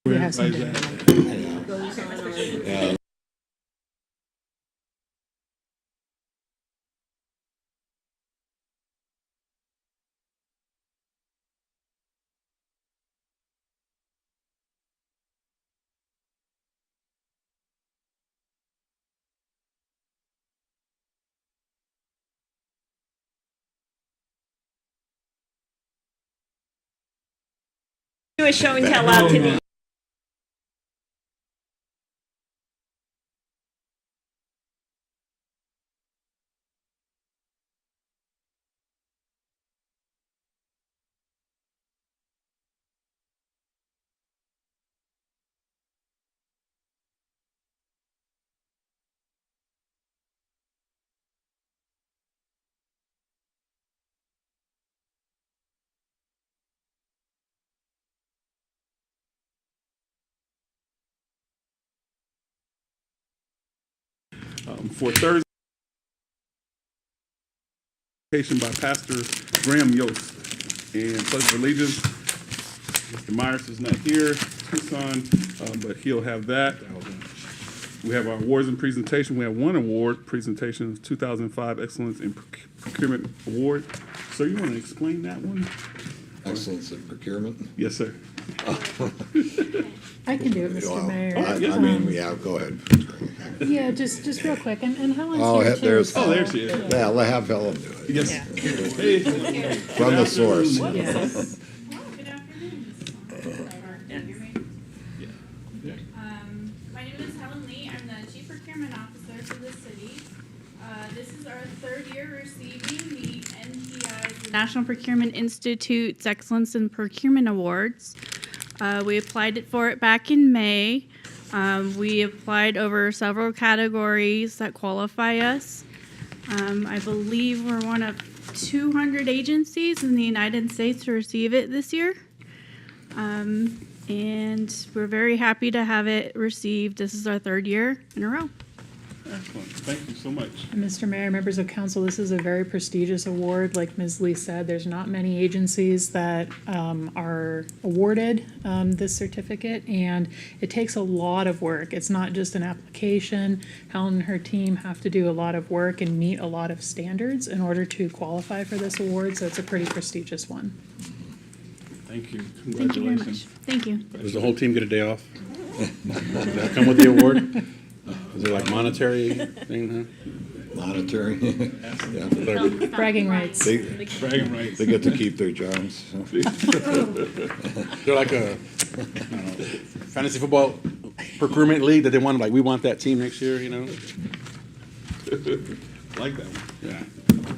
We have some dinner. Yeah. Do a show and tell out to the For Thursday, by Pastor Graham Yost. And pledge of allegiance, Mr. Myers is not here, Tucson, but he'll have that. We have our awards and presentation. We have one award presentation, 2005 Excellence in Procurement Award. So you want to explain that one? Excellence in procurement. Yes, sir. I can do it, Mr. Well, Mayor. I mean, yeah, go ahead. Yeah, just real quick, and Helen's Oh, here too. there's- so- Oh, there she is. Yeah, let have Helen do it. Yes. Yeah. Hey. From the source. Yes. Good afternoon. My name is Helen Lee. I'm the Chief Procurement Officer for the city. This is our third year receiving the NPI's National Procurement Institute's Excellence in Procurement Awards. We applied for it back in May. We applied over several categories that qualify us. I believe we're one of 200 agencies in the United States to receive it this year. And we're very happy to have it received. This is our third year in a row. Excellent. Thank you so much. And Mr. Mayor, members of council, this is a very prestigious award. Like Ms. Lee said, there's not many agencies that are awarded this certificate, and it takes a lot of work. It's not just an application. Helen and her team have to do a lot of work and meet a lot of standards in order to qualify for this award, so it's a pretty prestigious one. Thank you. Thank you very much. Congratulations. Thank you. Does the whole team get a day off? Does that come with the award? Is there like monetary thing, Monitoring. Yeah. huh? Bragging rights. They, Bragging rights. they get to keep their jobs. so. They're like a, I don't know, fantasy football procurement league that they want, like, we want that team next year, you know? Like that one. Yeah.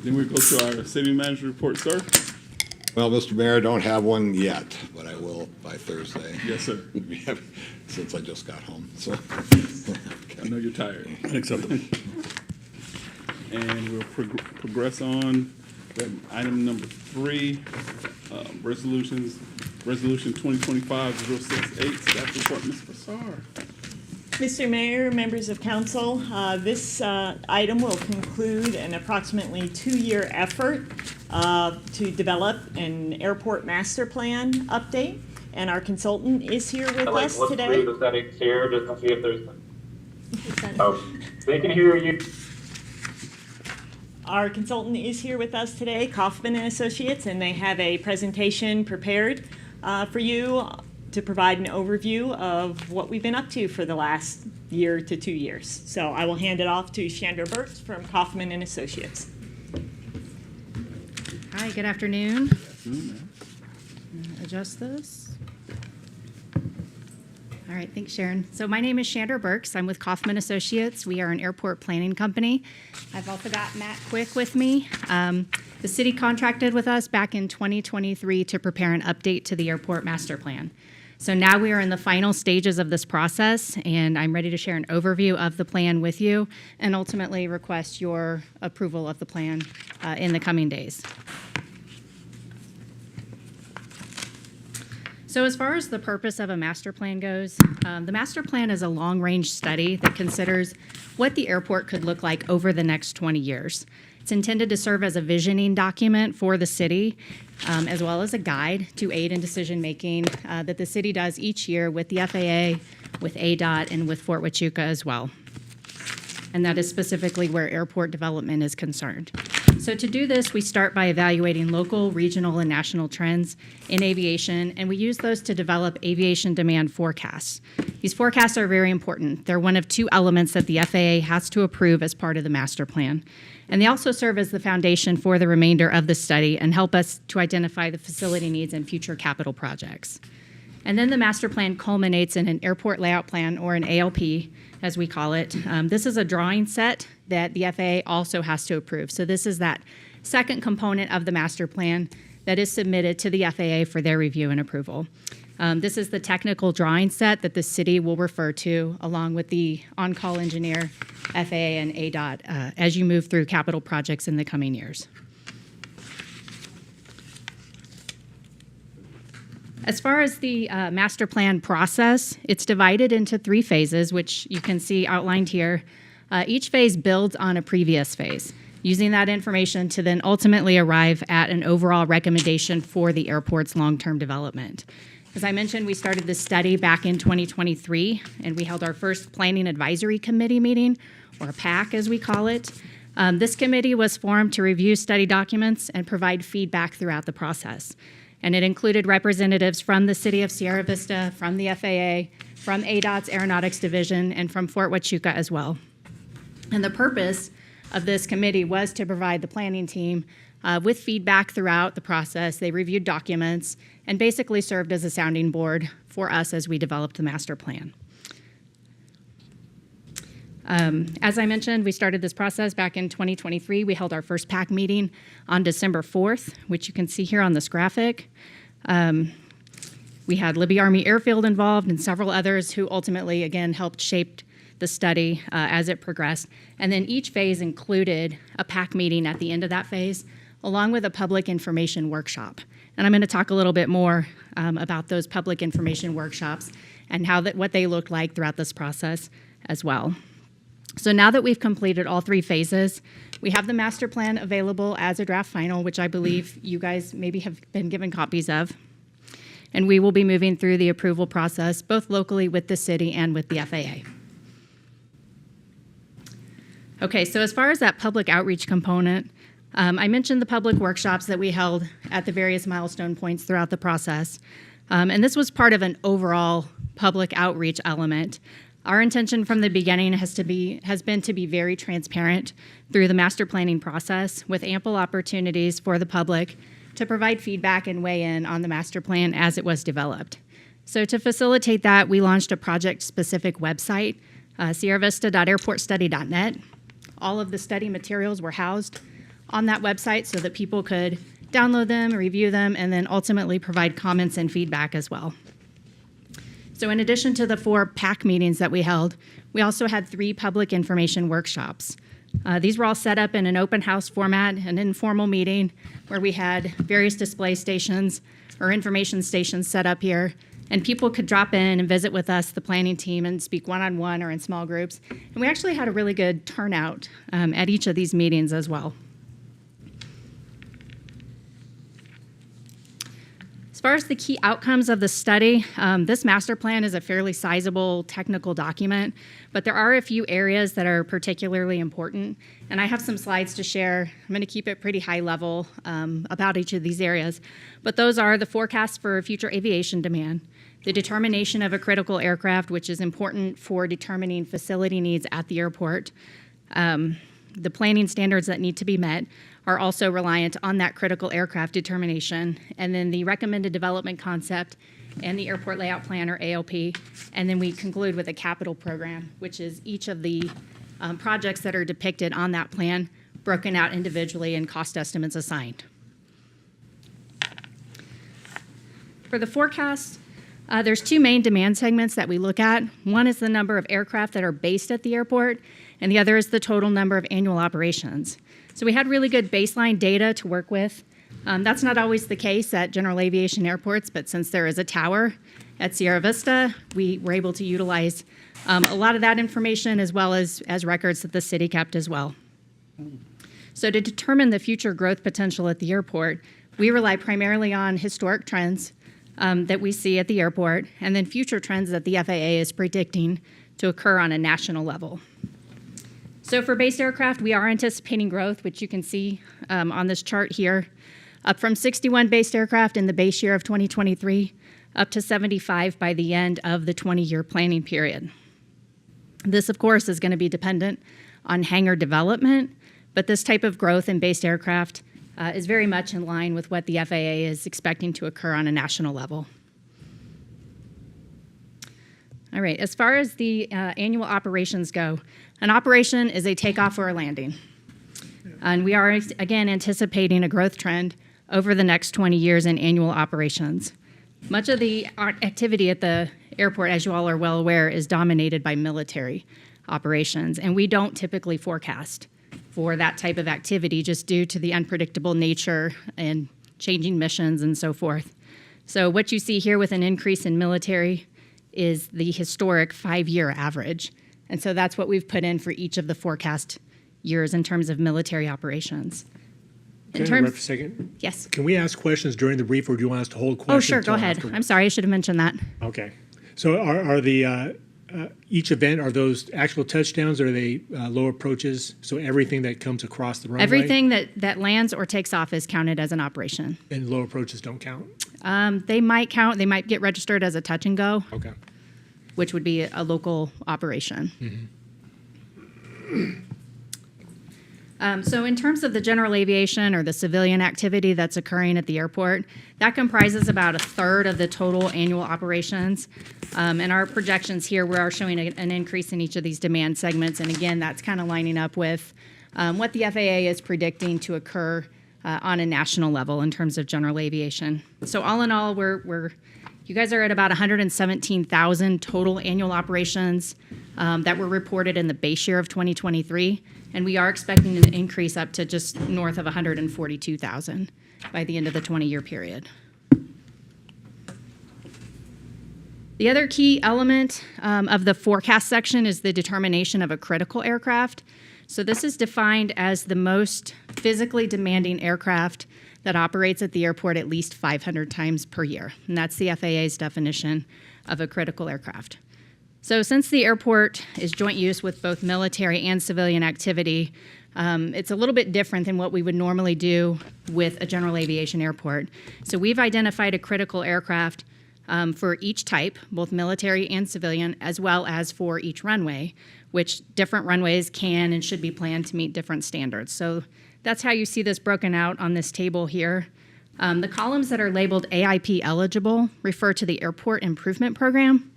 Then we go to our city manager report, sir. Well, Mr. Mayor, I don't have one yet, but I will by Thursday. Yes, sir. Since I just got home, so. I know you're tired. Unacceptable. And we'll progress on. We have item number 3, resolution 2025-068, staff report, Ms. Fassar. Mr. Mayor, members of council, this item will conclude an approximately 2-year effort to develop an airport master plan update. And our consultant is here with us Look today. through the settings here just to see if there's. Oh, they can hear you. Our consultant is here with us today, Kaufman and Associates, and they have a presentation prepared for you to provide an overview of what we've been up to for the last year to 2 years. So I will hand it off to Chandra Burks from Kaufman and Associates. Hi, good afternoon. Adjust this. All right, thanks, Sharon. So my name is Chandra Burks. I'm with Kaufman Associates. We are an airport planning company. I've also got Matt Quick with me. The city contracted with us back in 2023 to prepare an update to the airport master plan. So now we are in the final stages of this process, and I'm ready to share an overview of the plan with you and ultimately request your approval of the plan in the coming days. So as far as the purpose of a master plan goes, the master plan is a long-range study that considers what the airport could look like over the next 20 years. It's intended to serve as a visioning document for the city, as well as a guide to aid in decision-making that the city does each year with the FAA, with ADOT, and with Fort Huachuca as well. And that is specifically where airport development is concerned. So to do this, we start by evaluating local, regional, and national trends in aviation, and we use those to develop aviation demand forecasts. These forecasts are very important. They're one of two elements that the FAA has to approve as part of the master plan. And they also serve as the foundation for the remainder of the study and help us to identify the facility needs and future capital projects. And then the master plan culminates in an airport layout plan, or an ALP, as we call it. This is a drawing set that the FAA also has to approve. So this is that second component of the master plan that is submitted to the FAA for their review and approval. This is the technical drawing set that the city will refer to, along with the on-call engineer, FAA, and ADOT, as you move through capital projects in the coming years. As far as the master plan process, it's divided into 3 phases, which you can see outlined here. Each phase builds on a previous phase, using that information to then ultimately arrive at an overall recommendation for the airport's long-term development. As I mentioned, we started this study back in 2023, and we held our first Planning Advisory Committee meeting, or PAC as we call it. This committee was formed to review study documents and provide feedback throughout the process. And it included representatives from the City of Sierra Vista, from the FAA, from ADOT's Aeronautics Division, and from Fort Huachuca as well. And the purpose of this committee was to provide the planning team with feedback throughout the process. They reviewed documents and basically served as a sounding board for us as we developed the master plan. As I mentioned, we started this process back in 2023. We held our first PAC meeting on December 4th, which you can see here on this graphic. We had Libby Army Airfield involved and several others who ultimately, again, helped shape the study as it progressed. And then each phase included a PAC meeting at the end of that phase, along with a public information workshop. And I'm going to talk a little bit more about those public information workshops and what they looked like throughout this process as well. So now that we've completed all 3 phases, we have the master plan available as a draft final, which I believe you guys maybe have been given copies of. And we will be moving through the approval process, both locally with the city and with the FAA. Okay, so as far as that public outreach component, I mentioned the public workshops that we held at the various milestone points throughout the process. And this was part of an overall public outreach element. Our intention from the beginning has been to be very transparent through the master planning process, with ample opportunities for the public to provide feedback and weigh in on the master plan as it was developed. So to facilitate that, we launched a project-specific website, sierravista.airportstudy.net. All of the study materials were housed on that website so that people could download them, review them, and then ultimately provide comments and feedback as well. So in addition to the 4 PAC meetings that we held, we also had 3 public information workshops. These were all set up in an open house format, an informal meeting where we had various display stations or information stations set up here, and people could drop in and visit with us, the planning team, and speak one-on-one or in small groups. And we actually had a really good turnout at each of these meetings as well. As far as the key outcomes of the study, this master plan is a fairly sizable technical document, but there are a few areas that are particularly important, and I have some slides to share. I'm going to keep it pretty high level about each of these areas, but those are the forecast for future aviation demand, the determination of a critical aircraft, which is important for determining facility needs at the airport. The planning standards that need to be met are also reliant on that critical aircraft determination, and then the recommended development concept and the airport layout plan, or ALP, and then we conclude with a capital program, which is each of the projects that are depicted on that plan broken out individually and cost estimates assigned. For the forecast, there's 2 main demand segments that we look at. One is the number of aircraft that are based at the airport, and the other is the total number of annual operations. So we had really good baseline data to work with. That's not always the case at general aviation airports, but since there is a tower at Sierra Vista, we were able to utilize a lot of that information as well as records that the city kept as well. So to determine the future growth potential at the airport, we rely primarily on historic trends that we see at the airport, and then future trends that the FAA is predicting to occur on a national level. So for based aircraft, we are anticipating growth, which you can see on this chart here, up from 61 based aircraft in the base year of 2023, up to 75 by the end of the 20-year planning period. This, of course, is going to be dependent on hangar development, but this type of growth in based aircraft is very much in line with what the FAA is expecting to occur on a national level. All right, as far as the annual operations go, an operation is a takeoff or a landing. And we are, again, anticipating a growth trend over the next 20 years in annual operations. Much of the activity at the airport, as you all are well aware, is dominated by military operations, and we don't typically forecast for that type of activity just due to the unpredictable nature and changing missions and so forth. So what you see here with an increase in military is the historic 5-year average. And so that's what we've put in for each of the forecast years in terms of military operations. Can I interrupt for a second? Yes. Can we ask questions during the brief, or do you want us to hold questions? Oh, sure, go until ahead. afterwards? I'm sorry, I should have mentioned that. Okay. So are the, each event, are those actual touchdowns, or are they low approaches? So everything that comes across the runway? Everything that lands or takes off is counted as an operation. And low approaches don't count? They might count, they might get registered as a touch and go, Okay. which would be a local operation. So in terms of the general aviation or the civilian activity that's occurring at the airport, that comprises about a third of the total annual operations. And our projections here, we are showing an increase in each of these demand segments. And again, that's kind of lining up with what the FAA is predicting to occur on a national level in terms of general aviation. So all in all, you guys are at about 117,000 total annual operations that were reported in the base year of 2023. And we are expecting an increase up to just north of 142,000 by the end of the 20-year period. The other key element of the forecast section is the determination of a critical aircraft. So this is defined as the most physically demanding aircraft that operates at the airport at least 500 times per year. And that's the FAA's definition of a critical aircraft. So since the airport is joint use with both military and civilian activity, it's a little bit different than what we would normally do with a general aviation airport. So we've identified a critical aircraft for each type, both military and civilian, as well as for each runway, which different runways can and should be planned to meet different standards. So that's how you see this broken out on this table here. The columns that are labeled AIP eligible refer to the Airport Improvement Program.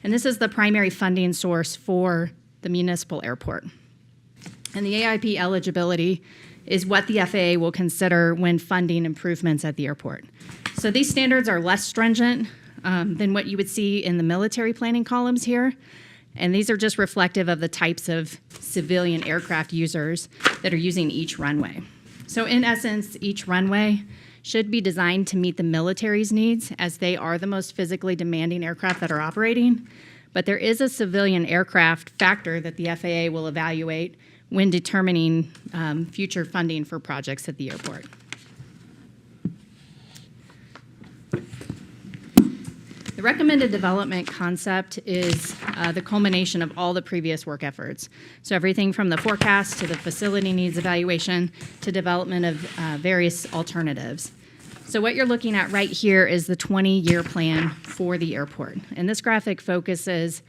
And this is the primary funding source for the municipal airport. And the AIP eligibility is what the FAA will consider when funding improvements at the airport. So these standards are less stringent than what you would see in the military planning columns here. And these are just reflective of the types of civilian aircraft users that are using each runway. So in essence, each runway should be designed to meet the military's needs, as they are the most physically demanding aircraft that are operating. But there is a civilian aircraft factor that the FAA will evaluate when determining future funding for projects at the airport. The recommended development concept is the culmination of all the previous work efforts. So everything from the forecast to the facility needs evaluation to development of various alternatives. So what you're looking at right here is the 20-year plan for the airport. And this graphic focuses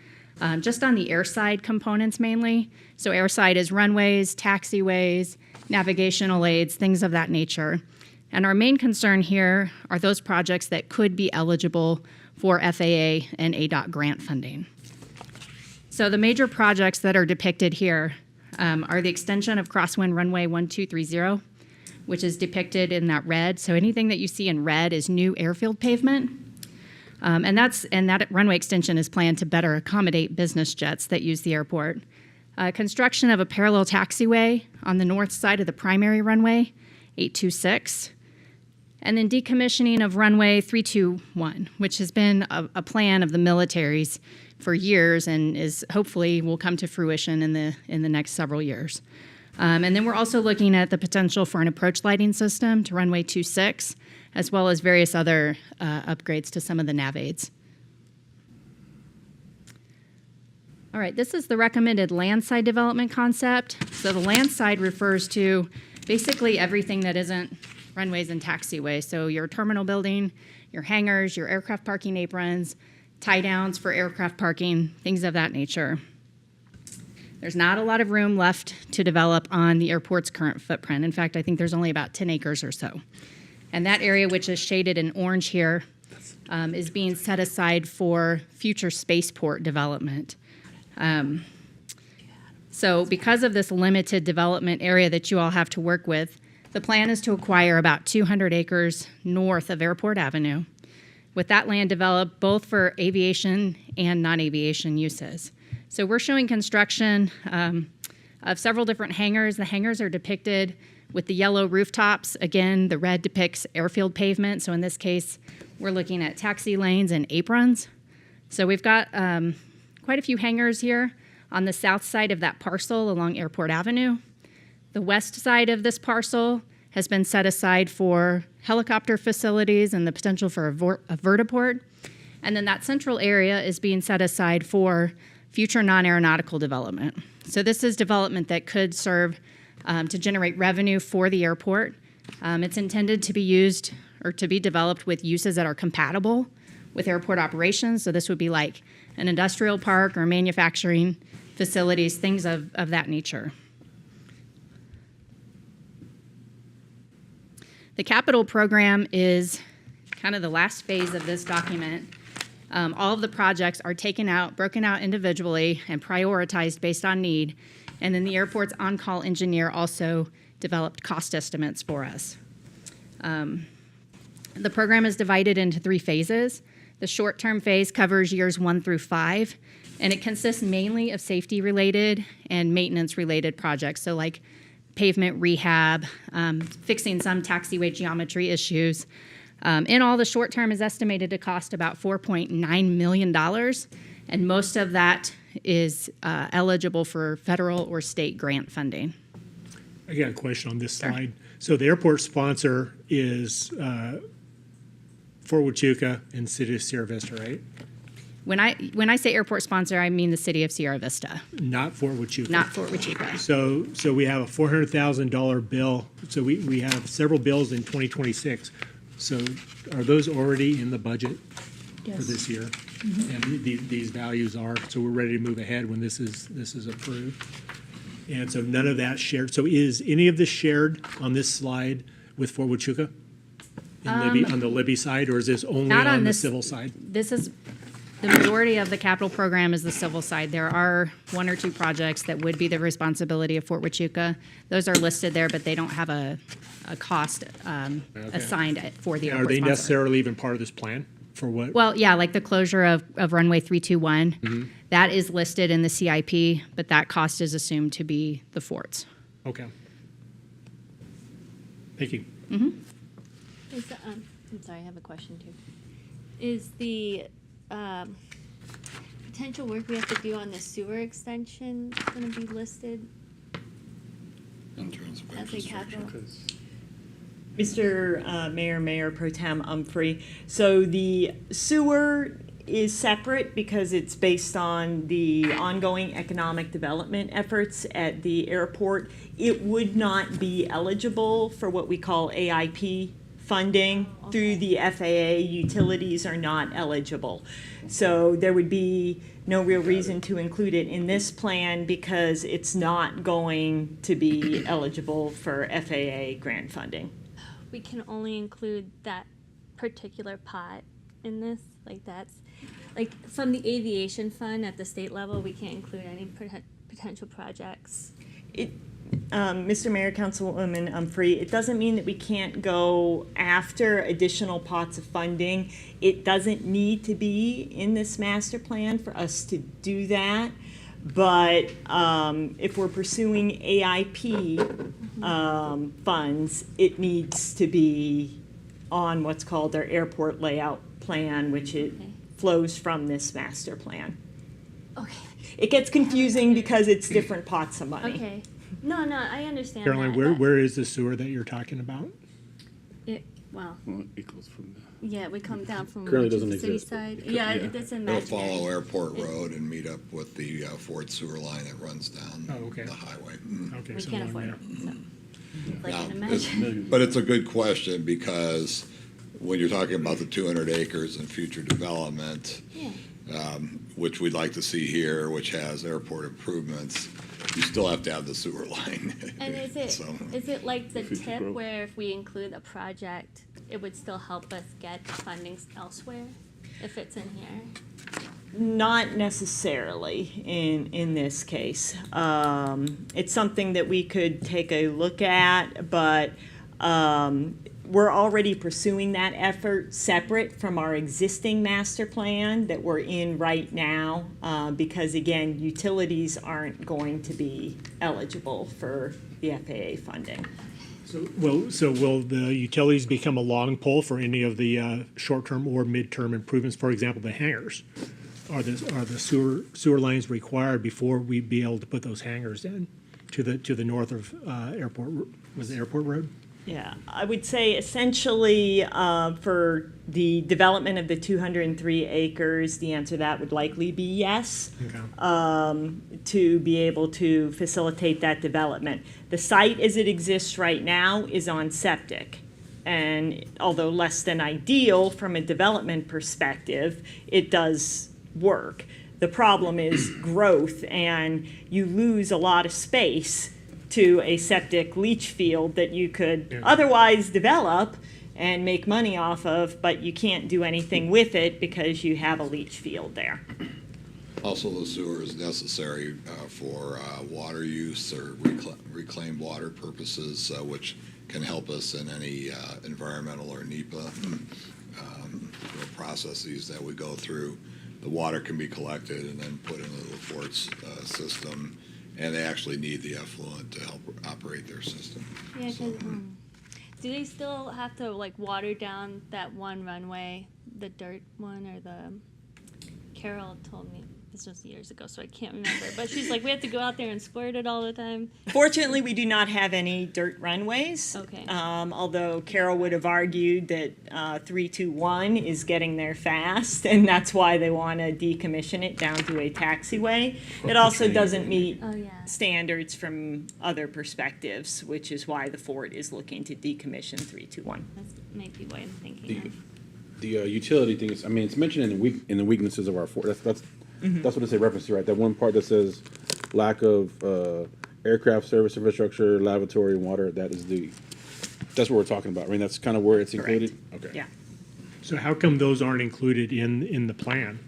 just on the airside components mainly. So airside is runways, taxiways, navigational aids, things of that nature. And our main concern here are those projects that could be eligible for FAA and ADOT grant funding. So the major projects that are depicted here are the extension of Crosswind Runway 1230, which is depicted in that red. So anything that you see in red is new airfield pavement. And that runway extension is planned to better accommodate business jets that use the airport. Construction of a parallel taxiway on the north side of the primary runway, 826. And then decommissioning of runway 321, which has been a plan of the military's for years and is hopefully will come to fruition in the next several years. And then we're also looking at the potential for an approach lighting system to runway 26, as well as various other upgrades to some of the nav aids. All right, this is the recommended landside development concept. So the landside refers to basically everything that isn't runways and taxiways. So your terminal building, your hangars, your aircraft parking aprons, tie downs for aircraft parking, things of that nature. There's not a lot of room left to develop on the airport's current footprint. In fact, I think there's only about 10 acres or so. And that area, which is shaded in orange here, is being set aside for future spaceport development. So because of this limited development area that you all have to work with, the plan is to acquire about 200 acres north of Airport Avenue, with that land developed both for aviation and non-aviation uses. So we're showing construction of several different hangars. The hangars are depicted with the yellow rooftops. Again, the red depicts airfield pavement. So in this case, we're looking at taxi lanes and aprons. So we've got quite a few hangars here on the south side of that parcel along Airport Avenue. The west side of this parcel has been set aside for helicopter facilities and the potential for a vertiport. And then that central area is being set aside for future non-aeronautical development. So this is development that could serve to generate revenue for the airport. It's intended to be used or to be developed with uses that are compatible with airport operations. So this would be like an industrial park or manufacturing facilities, things of that nature. The capital program is kind of the last phase of this document. All of the projects are taken out, broken out individually, and prioritized based on need. And then the airport's on-call engineer also developed cost estimates for us. The program is divided into 3 phases. The short-term phase covers years 1 through 5, and it consists mainly of safety-related and maintenance-related projects, so like pavement rehab, fixing some taxiway geometry issues. In all, the short term is estimated to cost about $4.9 million, and most of that is eligible for federal or state grant funding. I got a question on this slide. So the airport sponsor is Fort Huachuca and City of Sierra Vista, right? When I say airport sponsor, I mean the city of Sierra Vista, Not Fort Huachuca. not Fort Huachuca. So we have a $400,000 bill. So we have several bills in 2026. So are those already in the budget for this year? And these values are, so we're ready to move ahead when this is approved. And so none of that shared. So is any of this shared on this slide with Fort Huachuca? On the Libby side, or is this only Not on on the this- civil side? This is, the majority of the capital program is the civil side. There are 1 or 2 projects that would be the responsibility of Fort Huachuca. Those are listed there, but they don't have a cost assigned for the Are airport they sponsor. necessarily even part of this plan for what? Well, yeah, like the closure of runway 321, that is listed in the CIP, but that cost is assumed to be the fort's. Okay. Thank you. Is the, I'm sorry, I have a question too. Is the potential work we have to do on the sewer extension going to be listed as a capital? Mr. Mayor Pro Tem Humphrey. So the sewer is separate because it's based on the ongoing economic development efforts at the airport. It would not be eligible for what we call AIP funding through the FAA. Utilities are not eligible. So there would be no real reason to include it in this plan because it's not going to be eligible for FAA grant funding. We can only include that particular pot in this, like that's, like from the aviation fund at the state level, we can't include any potential projects. Mr. Mayor, Councilwoman Humphrey, it doesn't mean that we can't go after additional pots of funding. It doesn't need to be in this master plan for us to do that. But if we're pursuing AIP funds, it needs to be on what's called our airport layout plan, which it flows from this master plan. Okay. It gets confusing because it's different pots of money. Okay. No, I understand Caroline, that. where, but where is the sewer that you're talking about? well, Well, it goes from there. yeah, we come down from Currently which is doesn't the city exist. side. Yeah, it's They'll imaginary. follow Airport Road and meet up with the Ford sewer line that runs down Oh, okay. the highway. Mm. Okay, We so can't along afford there. it. So. Like Now, an it's- imagine. But it's a good question, because when you're talking about the 200 acres and future development, Yeah. which we'd like to see here, which has airport improvements, you still have to have the sewer line. And is So- it like the Future tip growth. where if we include a project, it would still help us get funding elsewhere if it's in here? Not necessarily in this case. It's something that we could take a look at, but we're already pursuing that effort separate from our existing master plan that we're in right now, because again, utilities aren't going to be eligible for the FAA funding. So will the utilities become a long pole for any of the short-term or midterm improvements? For example, the hangars? Are the sewer lines required before we be able to put those hangars in to the north of Airport, was it Airport Road? Yeah, I would say essentially for the development of the 203 acres, the answer to that would likely be yes. Okay. To be able to facilitate that development. The site as it exists right now is on septic. And although less than ideal from a development perspective, it does work. The problem is growth, and you lose a lot of space to a septic leach field that you could otherwise develop and make money off of, but you can't do anything with it because you have a leach field there. Also, the sewer is necessary for water use or reclaimed water purposes, which can help us in any environmental or NEPA processes that we go through. The water can be collected and then put into the Fort's system, and they actually need the effluent to help operate their system. Yeah, 'cause, do they still have to like water down that one runway, the dirt one, or the? Carol told me this was years ago, so I can't remember. But she's like, we have to go out there and squirt it all the time. Fortunately, we do not have any dirt runways. Okay. Although Carol would have argued that 321 is getting there fast, and that's why they want to decommission it down to a taxiway. It also doesn't meet Oh yeah. standards from other perspectives, which is why the Fort is looking to decommission 321. That's maybe what I'm thinking of. The utility thing is, I mean, it's mentioned in the weaknesses of our Fort. That's what it say reference to, right? That one part that says lack of aircraft service infrastructure, lavatory, and water. That's what we're talking about. I mean, that's kind of where it's included. Okay. Yeah. So how come those aren't included in the plan?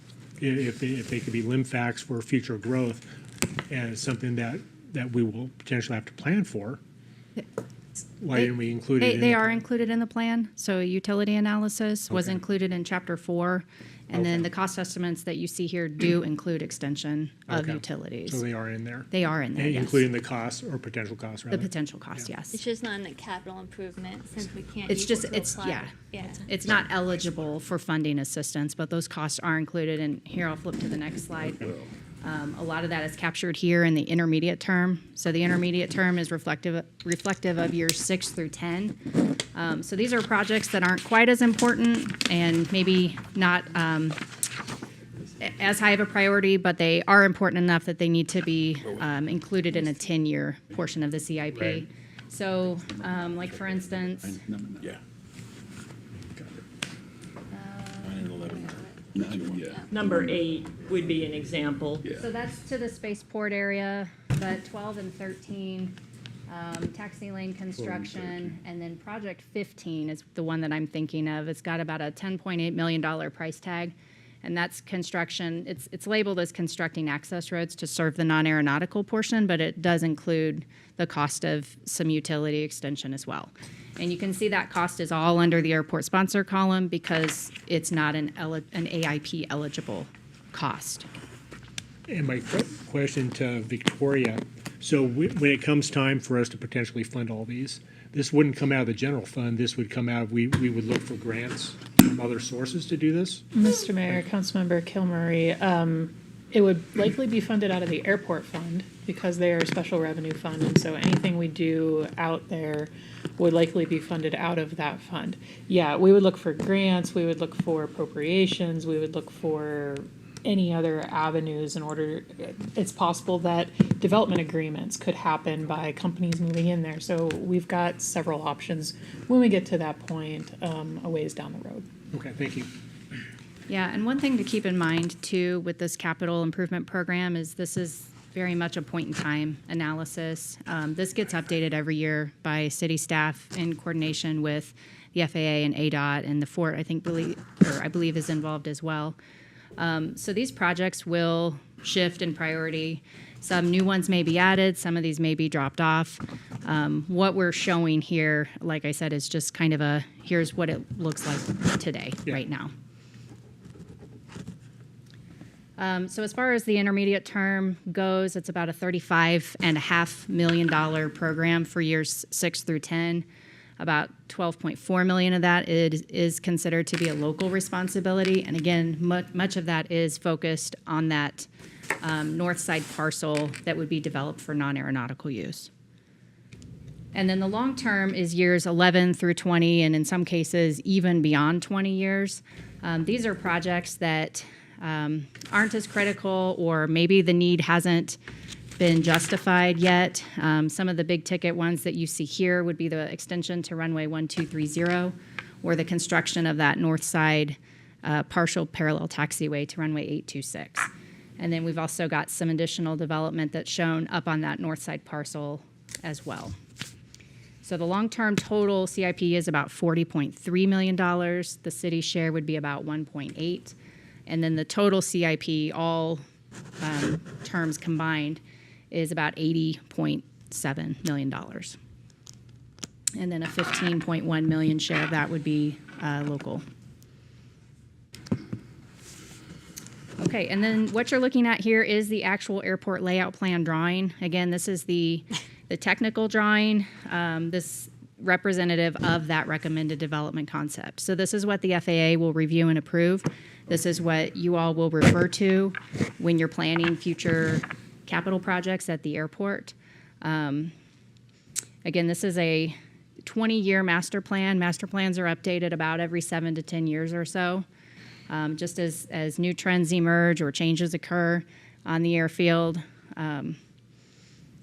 If they could be limfacs for future growth, and it's something that we will potentially have to plan for, why didn't we include it in? They the are plan? included in the plan, so utility analysis was Okay. included in chapter 4. And then Okay. the cost estimates that you see here do include extension of Okay. utilities. So they are in there? They are in there, yes. Including the costs or potential costs, The rather? potential cost, yes. It's just not in the capital improvement since we can't. It's use just, it to it's, apply. yeah. Yeah. It's not eligible for funding assistance, but those costs are included, and here, I'll flip to the next slide. A lot of that is captured here in the intermediate term. So the intermediate term is reflective of years 6 through 10. So these are projects that aren't quite as important and maybe not as high of a priority, but they are important enough that they need to be included in a 10-year portion of the CIP. Right. So, like for instance, Yeah. Number 8 would be an example. so that's to the spaceport area, but 12 and 13, taxi lane construction, and then project 15 is the one that I'm thinking of. It's got about a $10.8 million price tag, and that's construction. It's labeled as constructing access roads to serve the non-aeronautical portion, but it does include the cost of some utility extension as well. And you can see that cost is all under the airport sponsor column because it's not an AIP eligible cost. And my question to Victoria, so when it comes time for us to potentially fund all these, this wouldn't come out of the general fund, this would come out, we would look for grants from other sources to do this? Mr. Mayor, Councilmember Kilmurray, It would likely be funded out of the airport fund because they are a special revenue fund, and so anything we do out there would likely be funded out of that fund. Yeah, we would look for grants, we would look for appropriations, we would look for any other avenues in order, it's possible that development agreements could happen by companies moving in there. So we've got several options when we get to that point, a ways down the road. Okay, thank you. Yeah, and one thing to keep in mind too with this capital improvement program is this is very much a point in time analysis. This gets updated every year by city staff in coordination with the FAA and ADOT, and the Fort, I believe is involved as well. So these projects will shift in priority. Some new ones may be added, some of these may be dropped off. What we're showing here, like I said, is just kind of here's what it looks like today, right now. So as far as the intermediate term goes, it's about a $35.5 million program for years 6 through 10. About $12.4 million of that is considered to be a local responsibility. And again, much of that is focused on that north side parcel that would be developed for non-aeronautical use. And then the long term is years 11 through 20, and in some cases, even beyond 20 years. These are projects that aren't as critical, or maybe the need hasn't been justified yet. Some of the big ticket ones that you see here would be the extension to runway 1230, or the construction of that north side partial parallel taxiway to runway 826. And then we've also got some additional development that's shown up on that north side parcel as well. So the long-term total CIP is about $40.3 million. The city share would be about 1.8. And then the total CIP, all terms combined, is about $80.7 million. And then a 15.1 million share of that would be local. Okay, and then what you're looking at here is the actual airport layout plan drawing. Again, this is the technical drawing, this representative of that recommended development concept. So this is what the FAA will review and approve. This is what you all will refer to when you're planning future capital projects at the airport. Again, this is a 20-year master plan. Master plans are updated about every 7 to 10 years or so. Just as new trends emerge or changes occur on the airfield. And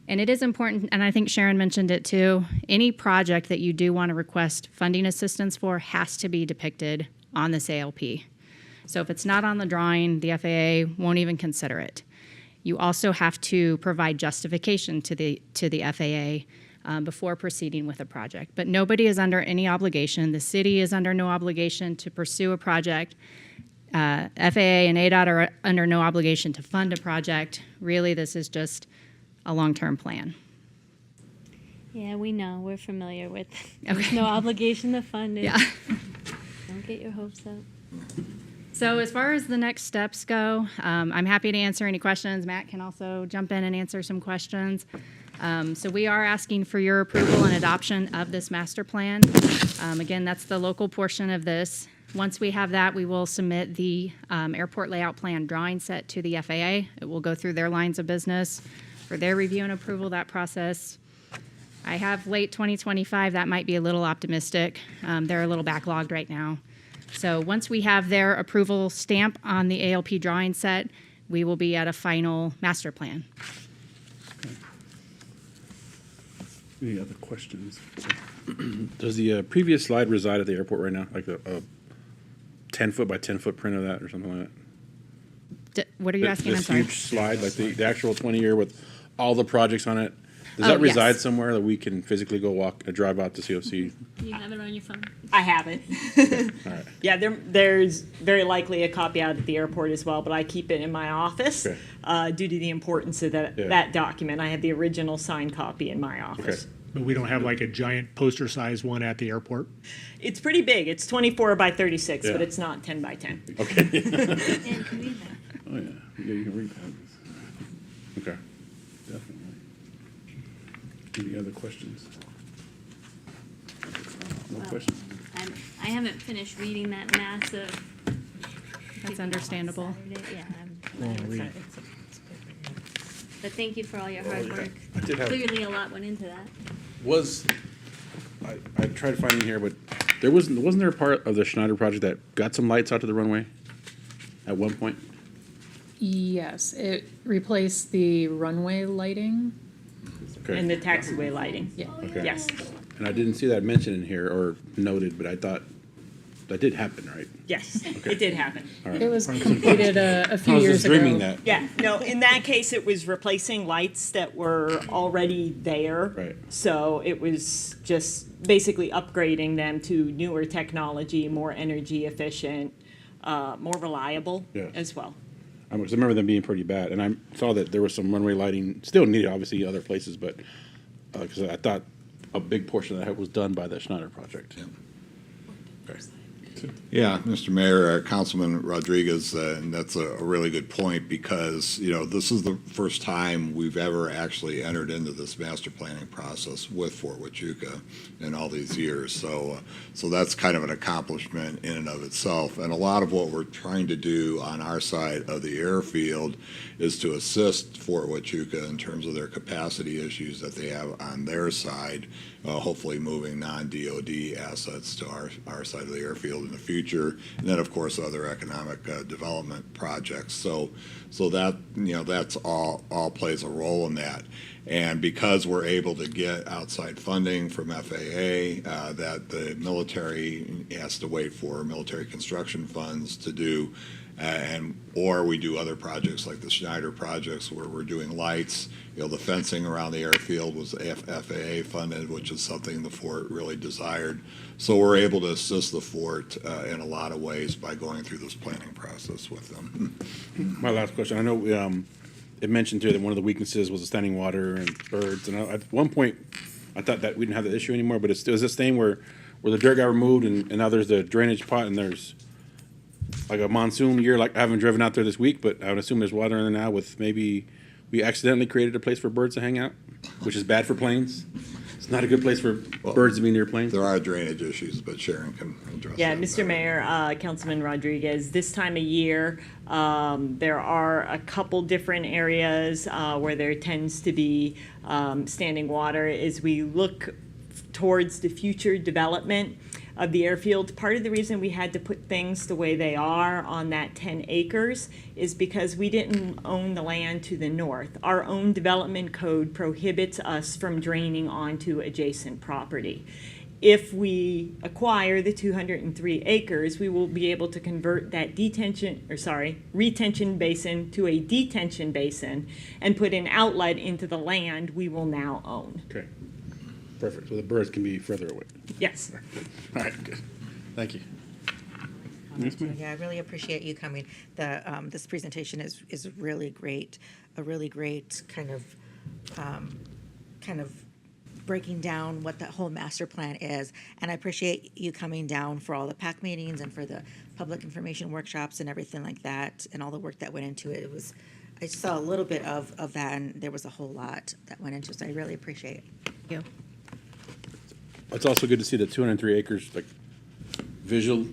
it is important, and I think Sharon mentioned it too, any project that you do want to request funding assistance for has to be depicted on this ALP. So if it's not on the drawing, the FAA won't even consider it. You also have to provide justification to the FAA before proceeding with a project. But nobody is under any obligation. The city is under no obligation to pursue a project. FAA and ADOT are under no obligation to fund a project. Really, this is just a long-term plan. Yeah, we know. We're familiar with there's no obligation to fund it. Yeah. Don't get your hopes up. So as far as the next steps go, I'm happy to answer any questions. Matt can also jump in and answer some questions. So we are asking for your approval and adoption of this master plan. Again, that's the local portion of this. Once we have that, we will submit the airport layout plan drawing set to the FAA. It will go through their lines of business for their review and approval, that process. I have late 2025. That might be a little optimistic. They're a little backlogged right now. So once we have their approval stamp on the ALP drawing set, we will be at a final master plan. Okay. Any other questions? Does the previous slide reside at the airport right now? Like a 10-foot by 10-foot print of that or something like that? What are you asking? I'm This sorry. huge slide, like the actual 20-year with all the projects on it. Does Oh, that reside yes. somewhere that we can physically go drive out to COC? You have it on your phone. I have it. All right. Yeah, there's very likely a copy out at the airport as well, but I keep it in my office Okay. due to the importance of that, Yeah. that document. I have the original signed copy in my office. Okay. But we don't have like a giant poster-sized one at the airport? It's pretty big. It's 24 by 36, Yeah. but it's not 10 by 10. Okay. And can read that. Oh, yeah. Yeah, you can read that. Okay. Definitely. Any other questions? No questions? I haven't finished reading that massive. That's understandable. Saturday. Yeah, Long I'm, read. It's a But thank you for all your hard yeah. work. I did have- Clearly a lot went into that. I tried to find it here, but wasn't there a part of the Schneider project that got some lights out to the runway at one point? Yes, it replaced the runway lighting. Okay. And the taxiway lighting. Yeah. Okay. Yes. And I didn't see that mentioned in here or noted, but I thought that did happen, right? Yes, it did happen. All right. It was completed a few I was years just ago. dreaming that. Yeah, no, in that case, it was replacing lights that were already there. Right. So it was just basically upgrading them to newer technology, more energy efficient, more reliable Yes. as well. I remember them being pretty bad, and I saw that there was some runway lighting still needed, obviously, other places, but because I thought a big portion of that was done by the Schneider project. Yeah. Okay. Yeah, Mr. Mayor, Councilman Rodriguez, and that's a really good point because, you know, this is the first time we've ever actually entered into this master planning process with Fort Huachuca in all these years. So that's kind of an accomplishment in and of itself. And a lot of what we're trying to do on our side of the airfield is to assist Fort Huachuca in terms of their capacity issues that they have on their side, hopefully moving non-DOD assets to our side of the airfield in the future, and then of course other economic development projects. So that, you know, that's all plays a role in that. And because we're able to get outside funding from FAA, that the military has to wait for military construction funds to do, or we do other projects like the Schneider projects where we're doing lights. You know, the fencing around the airfield was FAA funded, which is something the Fort really desired. So we're able to assist the Fort in a lot of ways by going through this planning process with them. My last question, I know it mentioned too that one of the weaknesses was the standing water and birds, and at one point, I thought that we didn't have the issue anymore, but it's this thing where the dirt got removed and now there's the drainage pot and there's like a monsoon year, like I haven't driven out there this week, but I would assume there's water in there now with maybe we accidentally created a place for birds to hang out, which is bad for planes. It's not a good place for birds to be near planes. There are drainage issues, but Sharon can address Yeah, that Mr. better. Mayor, Councilman Rodriguez, this time of year, there are a couple different areas where there tends to be standing water. As we look towards the future development of the airfield, part of the reason we had to put things the way they are on that 10 acres is because we didn't own the land to the north. Our own development code prohibits us from draining onto adjacent property. If we acquire the 203 acres, we will be able to convert that retention basin to a detention basin and put an outlet into the land we will now own. Okay, perfect. So the birds can be further away. Yes. All right, good. Thank you. Yeah, I really appreciate you coming. This presentation is really great, a really great kind of breaking down what that whole master plan is. And I appreciate you coming down for all the PAC meetings and for the public information workshops and everything like that, and all the work that went into it. I saw a little bit of that, and there was a whole lot that went into it, so I really appreciate it. Thank you. It's also good to see the 203 acres, like visual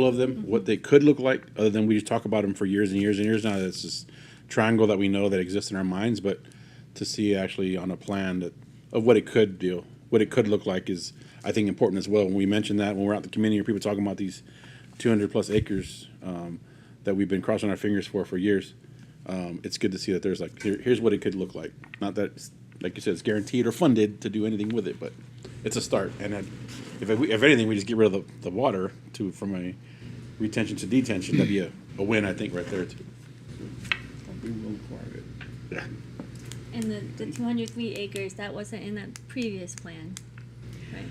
of them, what they could look like, other than we just talk about them for years and years and years now. It's this triangle that we know that exists in our minds, but to see actually on a plan of what it could do, what it could look like is, I think, important as well. When we mention that, when we're out in the community or people talking about these 200 plus acres that we've been crossing our fingers for years, it's good to see that there's like, here's what it could look like. Not that, like you said, it's guaranteed or funded to do anything with it, but it's a start. And if anything, we just get rid of the water from a retention to detention. That'd be a win, I think, right there too. Yeah. And the 203 acres, that wasn't in that previous plan, right?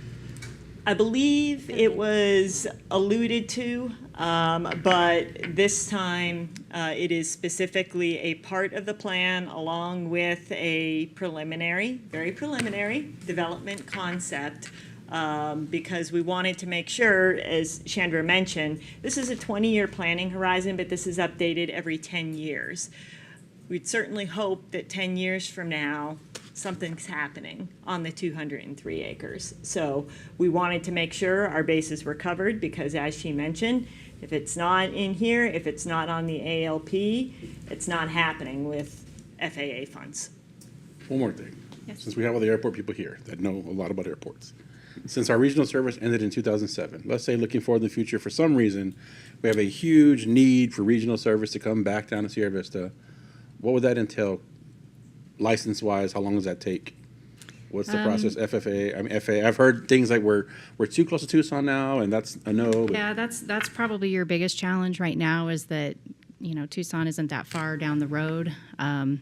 I believe it was alluded to, but this time it is specifically a part of the plan along with a very preliminary development concept, because we wanted to make sure, as Chandra mentioned, this is a 20-year planning horizon, but this is updated every 10 years. We'd certainly hope that 10 years from now, something's happening on the 203 acres. So we wanted to make sure our bases were covered because, as she mentioned, if it's not in here, if it's not on the ALP, it's not happening with FAA funds. One more thing. Yes. Since we have all the airport people here that know a lot about airports. Since our regional service ended in 2007, let's say looking forward in the future, for some reason, we have a huge need for regional service to come back down to Sierra Vista. What would that entail license-wise? How long does that take? What's the process? FFA, I mean, FAA. I've heard things like we're too close to Tucson now, and that's a no. But Yeah, that's probably your biggest challenge right now is that, you know, Tucson isn't that far down the road. And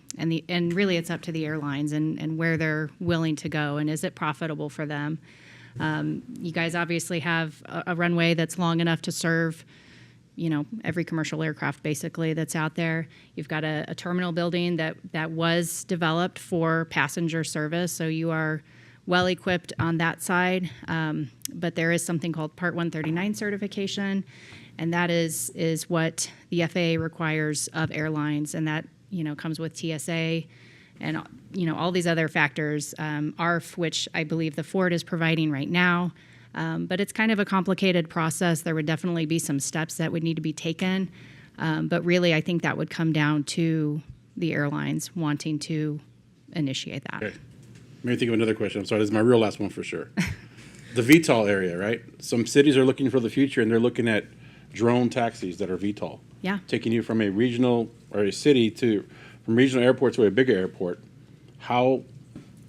really it's up to the airlines and where they're willing to go and is it profitable for them. You guys obviously have a runway that's long enough to serve, you know, every commercial aircraft basically that's out there. You've got a terminal building that was developed for passenger service, so you are well equipped on that side. But there is something called Part 139 certification, and that is what the FAA requires of airlines, and that, you know, comes with TSA and, you know, all these other factors, ARF, which I believe the Ford is providing right now. But it's kind of a complicated process. There would definitely be some steps that would need to be taken. But really, I think that would come down to the airlines wanting to initiate that. okay. Maybe think of another question. I'm sorry, this is my real last one for sure. The VTOL area, right? Some cities are looking for the future, and they're looking at drone taxis that are VTOL. Yeah. Taking you from a regional or a city from regional airport to a bigger airport. How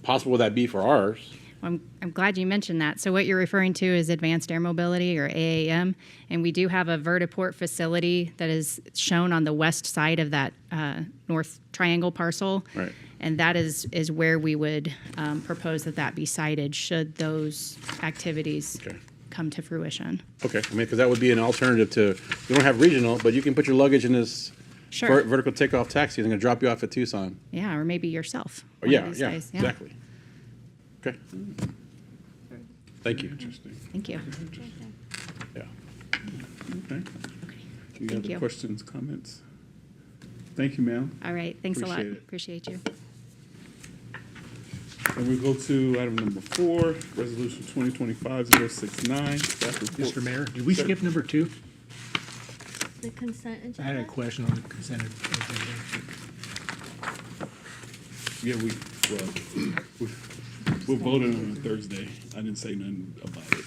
possible would that be for ours? I'm glad you mentioned that. So what you're referring to is Advanced Air Mobility, or AAM, and we do have a vertiport facility that is shown on the west side of that North Triangle parcel. Right. And that is where we would propose that be sited should those activities Okay. come to fruition. Okay, I mean, because that would be an alternative to, you don't have regional, but you can put your luggage in this Sure. vertical takeoff taxi, and they're going to drop you off at Tucson. Yeah, or maybe yourself. Oh, one of yeah, these yeah, days. exactly. Okay. Thank you. Interesting. Thank you. Yeah. Okay. Any Thank other you. questions, comments? Thank you, ma'am. All right, thanks a lot. Appreciate it. Appreciate you. And we go to item number 4, resolution 2025-069. Staff report. Mr. Mayor, did we skip number 2? The consent I had a agenda? question on the consent agenda. Yeah, we're voting on it Thursday. I didn't say nothing about it.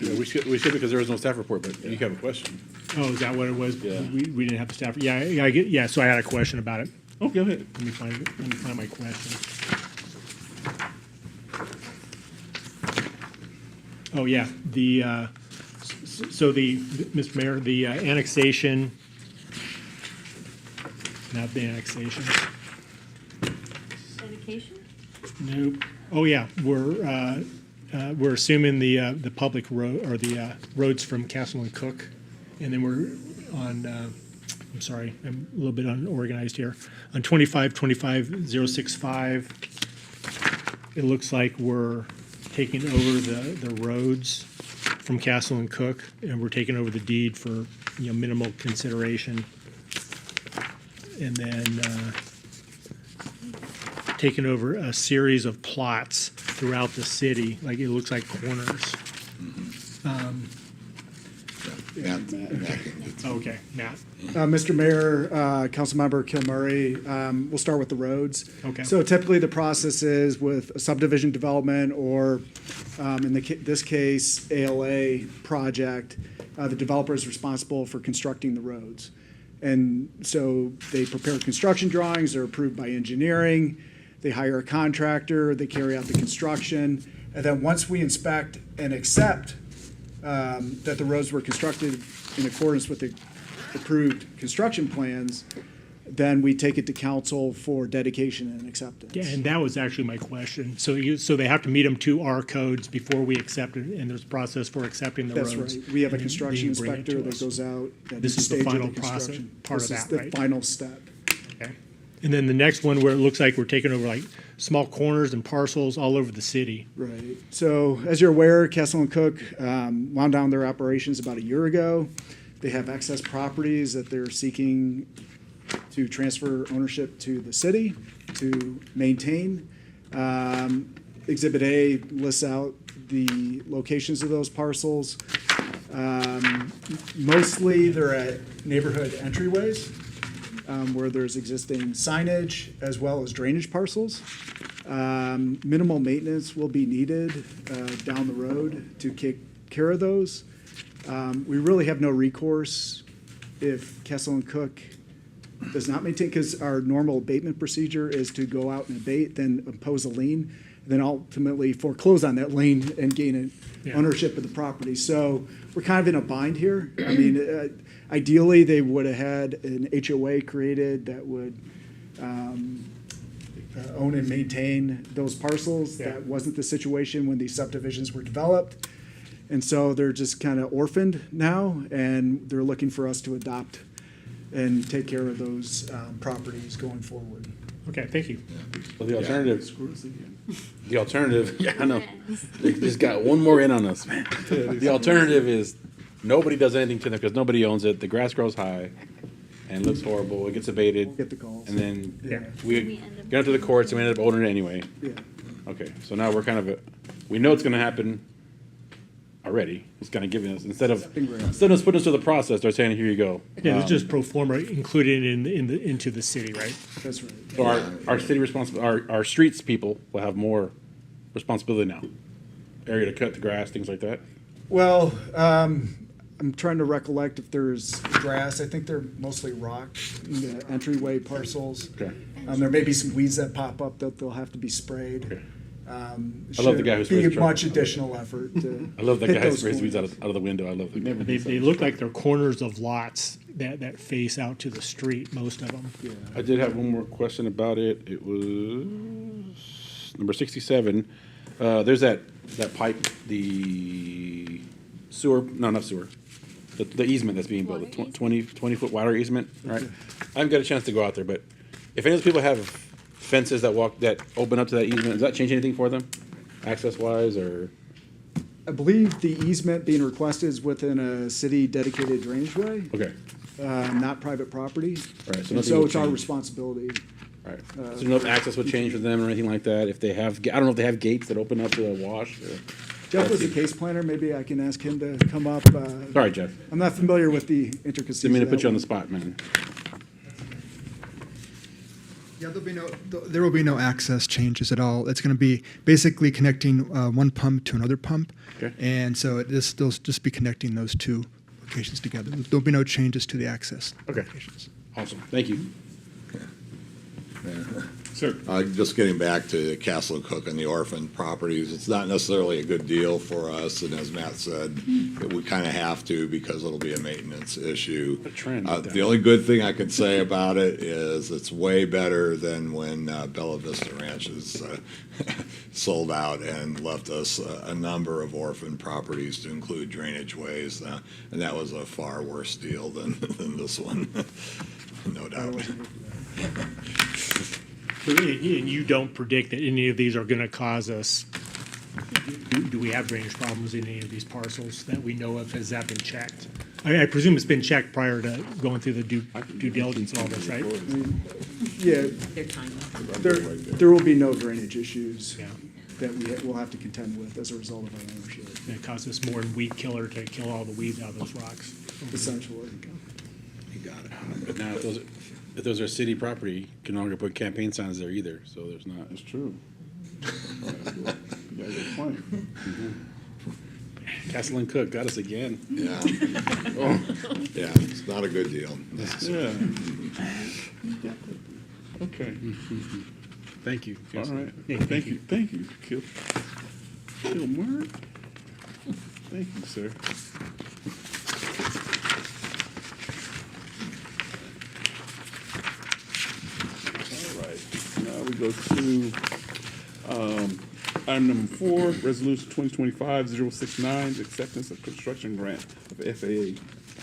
Yeah, we should because there was no staff report, but you have a question. Oh, is that what it was? Yeah. We didn't have the staff. Yeah, so I had a question about it. Oh, go ahead. Let me find my question. Oh, yeah, Mr. Mayor, the annexation, not the annexation. Dedication? Nope. Oh, yeah, we're assuming the public road, or the roads from Castle and Cook, and then we're on, I'm sorry, I'm a little bit unorganized here. On 25-065, it looks like we're taking over the roads from Castle and Cook, and we're taking over the deed for, minimal consideration. And then taking over a series of plots throughout the city, like it looks like corners. Okay, Matt. Mr. Mayor, Councilmember Kilmurray, we'll start with the roads. Okay. So typically the process is with a subdivision development or, in this case, ALA project, the developer is responsible for constructing the roads. And so they prepare construction drawings, they're approved by engineering, they hire a contractor, they carry out the construction, and then once we inspect and accept that the roads were constructed in accordance with the approved construction plans, then we take it to council for dedication and acceptance. Yeah, and that was actually my question. So they have to meet them to our codes before we accept it, and there's a process for accepting the That's roads. right. We have a and then construction you bring it inspector to that us. goes out at This each is the stage of final the process, construction. part of This is that, the right? final step. Okay. And then the next one where it looks like we're taking over like small corners and parcels all over the city. Right. So as you're aware, Castle and Cook wound down their operations about a year ago. They have excess properties that they're seeking to transfer ownership to the city to maintain. Exhibit A lists out the locations of those parcels. Mostly they're at neighborhood entryways. where there's existing signage as well as drainage parcels. Minimal maintenance will be needed down the road to take care of those. We really have no recourse if Kessel and Cook does not maintain, because our normal abatement procedure is to go out and abate, then impose a lien, then ultimately foreclose on that lien and gain ownership of the property. So we're kind of in a bind here. I mean, ideally, they would have had an HOA created that would own and maintain those parcels. Yeah. That wasn't the situation when these subdivisions were developed. And so they're just kind of orphaned now, and they're looking for us to adopt and take care of those properties going forward. Okay, thank you. Well, the alternative, Screw us again. the alternative, yeah, I know. They just got one more in on us, man. The alternative is nobody does anything to them because nobody owns it. The grass grows high and looks horrible. It gets abated. Get the calls. And then Yeah. we get up to the courts and we end up owning it anyway. Yeah. Okay, so now we're kind of, we know it's gonna happen already. It's kind of giving us, instead of us putting us through the process, they're saying, here you go. Yeah, it's just pro forma included into the city, right? That's right. So our city our streets people will have more responsibility now. Area to cut the grass, things like that. Well, I'm trying to recollect if there's grass. I think they're mostly rock in the entryway parcels. Okay. There may be some weeds that pop up that they'll have to be sprayed. Okay. I love the guy who sprays the truck. much additional effort to. I love that hit guy who those sprays weeds out corners. of the window. I love that guy. They look like they're corners of lots that face out to the street, most of them. I did have one more question about it. It was number 67. There's that pipe, the sewer, no, not sewer, the easement that's being built, the 20-foot water easement, right? I haven't got a chance to go out there, but if any of those people have fences that open up to that easement, does that change anything for them, access-wise, or? I believe the easement being requested is within a city dedicated drainage way, Okay, not private property. Right, so And nothing so will it's our change. responsibility. all right. So you know if access would change for them or anything like that? If they have, I don't know if they have gates that open up to a wash or? Jeff was the case planner. Maybe I can ask him to come up. Sorry, Jeff. I'm not familiar with the intricacies. Didn't mean to of put that you on the one. spot, man. Yeah, there will be no access changes at all. It's going to be basically connecting one pump to another pump. Okay. And so they'll just be connecting those two locations together. There'll be no changes to the access Okay. locations. Awesome, thank you. Sir. Just getting back to Castle and Cook and the orphan properties, it's not necessarily a good deal for us, and as Matt said, we kind of have to because it'll be a maintenance issue. A trend. The only good thing I can say about it is it's way better than when Bella Vista Ranches sold out and left us a number of orphan properties to include drainage ways, and that was a far worse deal than this one, no doubt. And you don't predict that any of these are gonna cause us, do we have drainage problems in any of these parcels that we know of? Has that been checked? I presume it's been checked prior to going through the due diligence and all this, right? Yeah, Their time. there will be no drainage issues Yeah. that we'll have to contend with as a result of our ownership, It costs us more than weed killer to kill all the weeds out of those rocks. essentially. You got it. But now, if those are city property, you can no longer put campaign signs there either, so there's not. That's true. You got a good point. Castle and Cook got us again. Yeah. Oh, Yeah, it's not a good deal. Yeah. Okay, thank you. all right. Yeah, Thank you, Kilmer. Thank you, sir. All right, now we go to, item number 4, resolution 2025-069, acceptance of construction grant of FAA.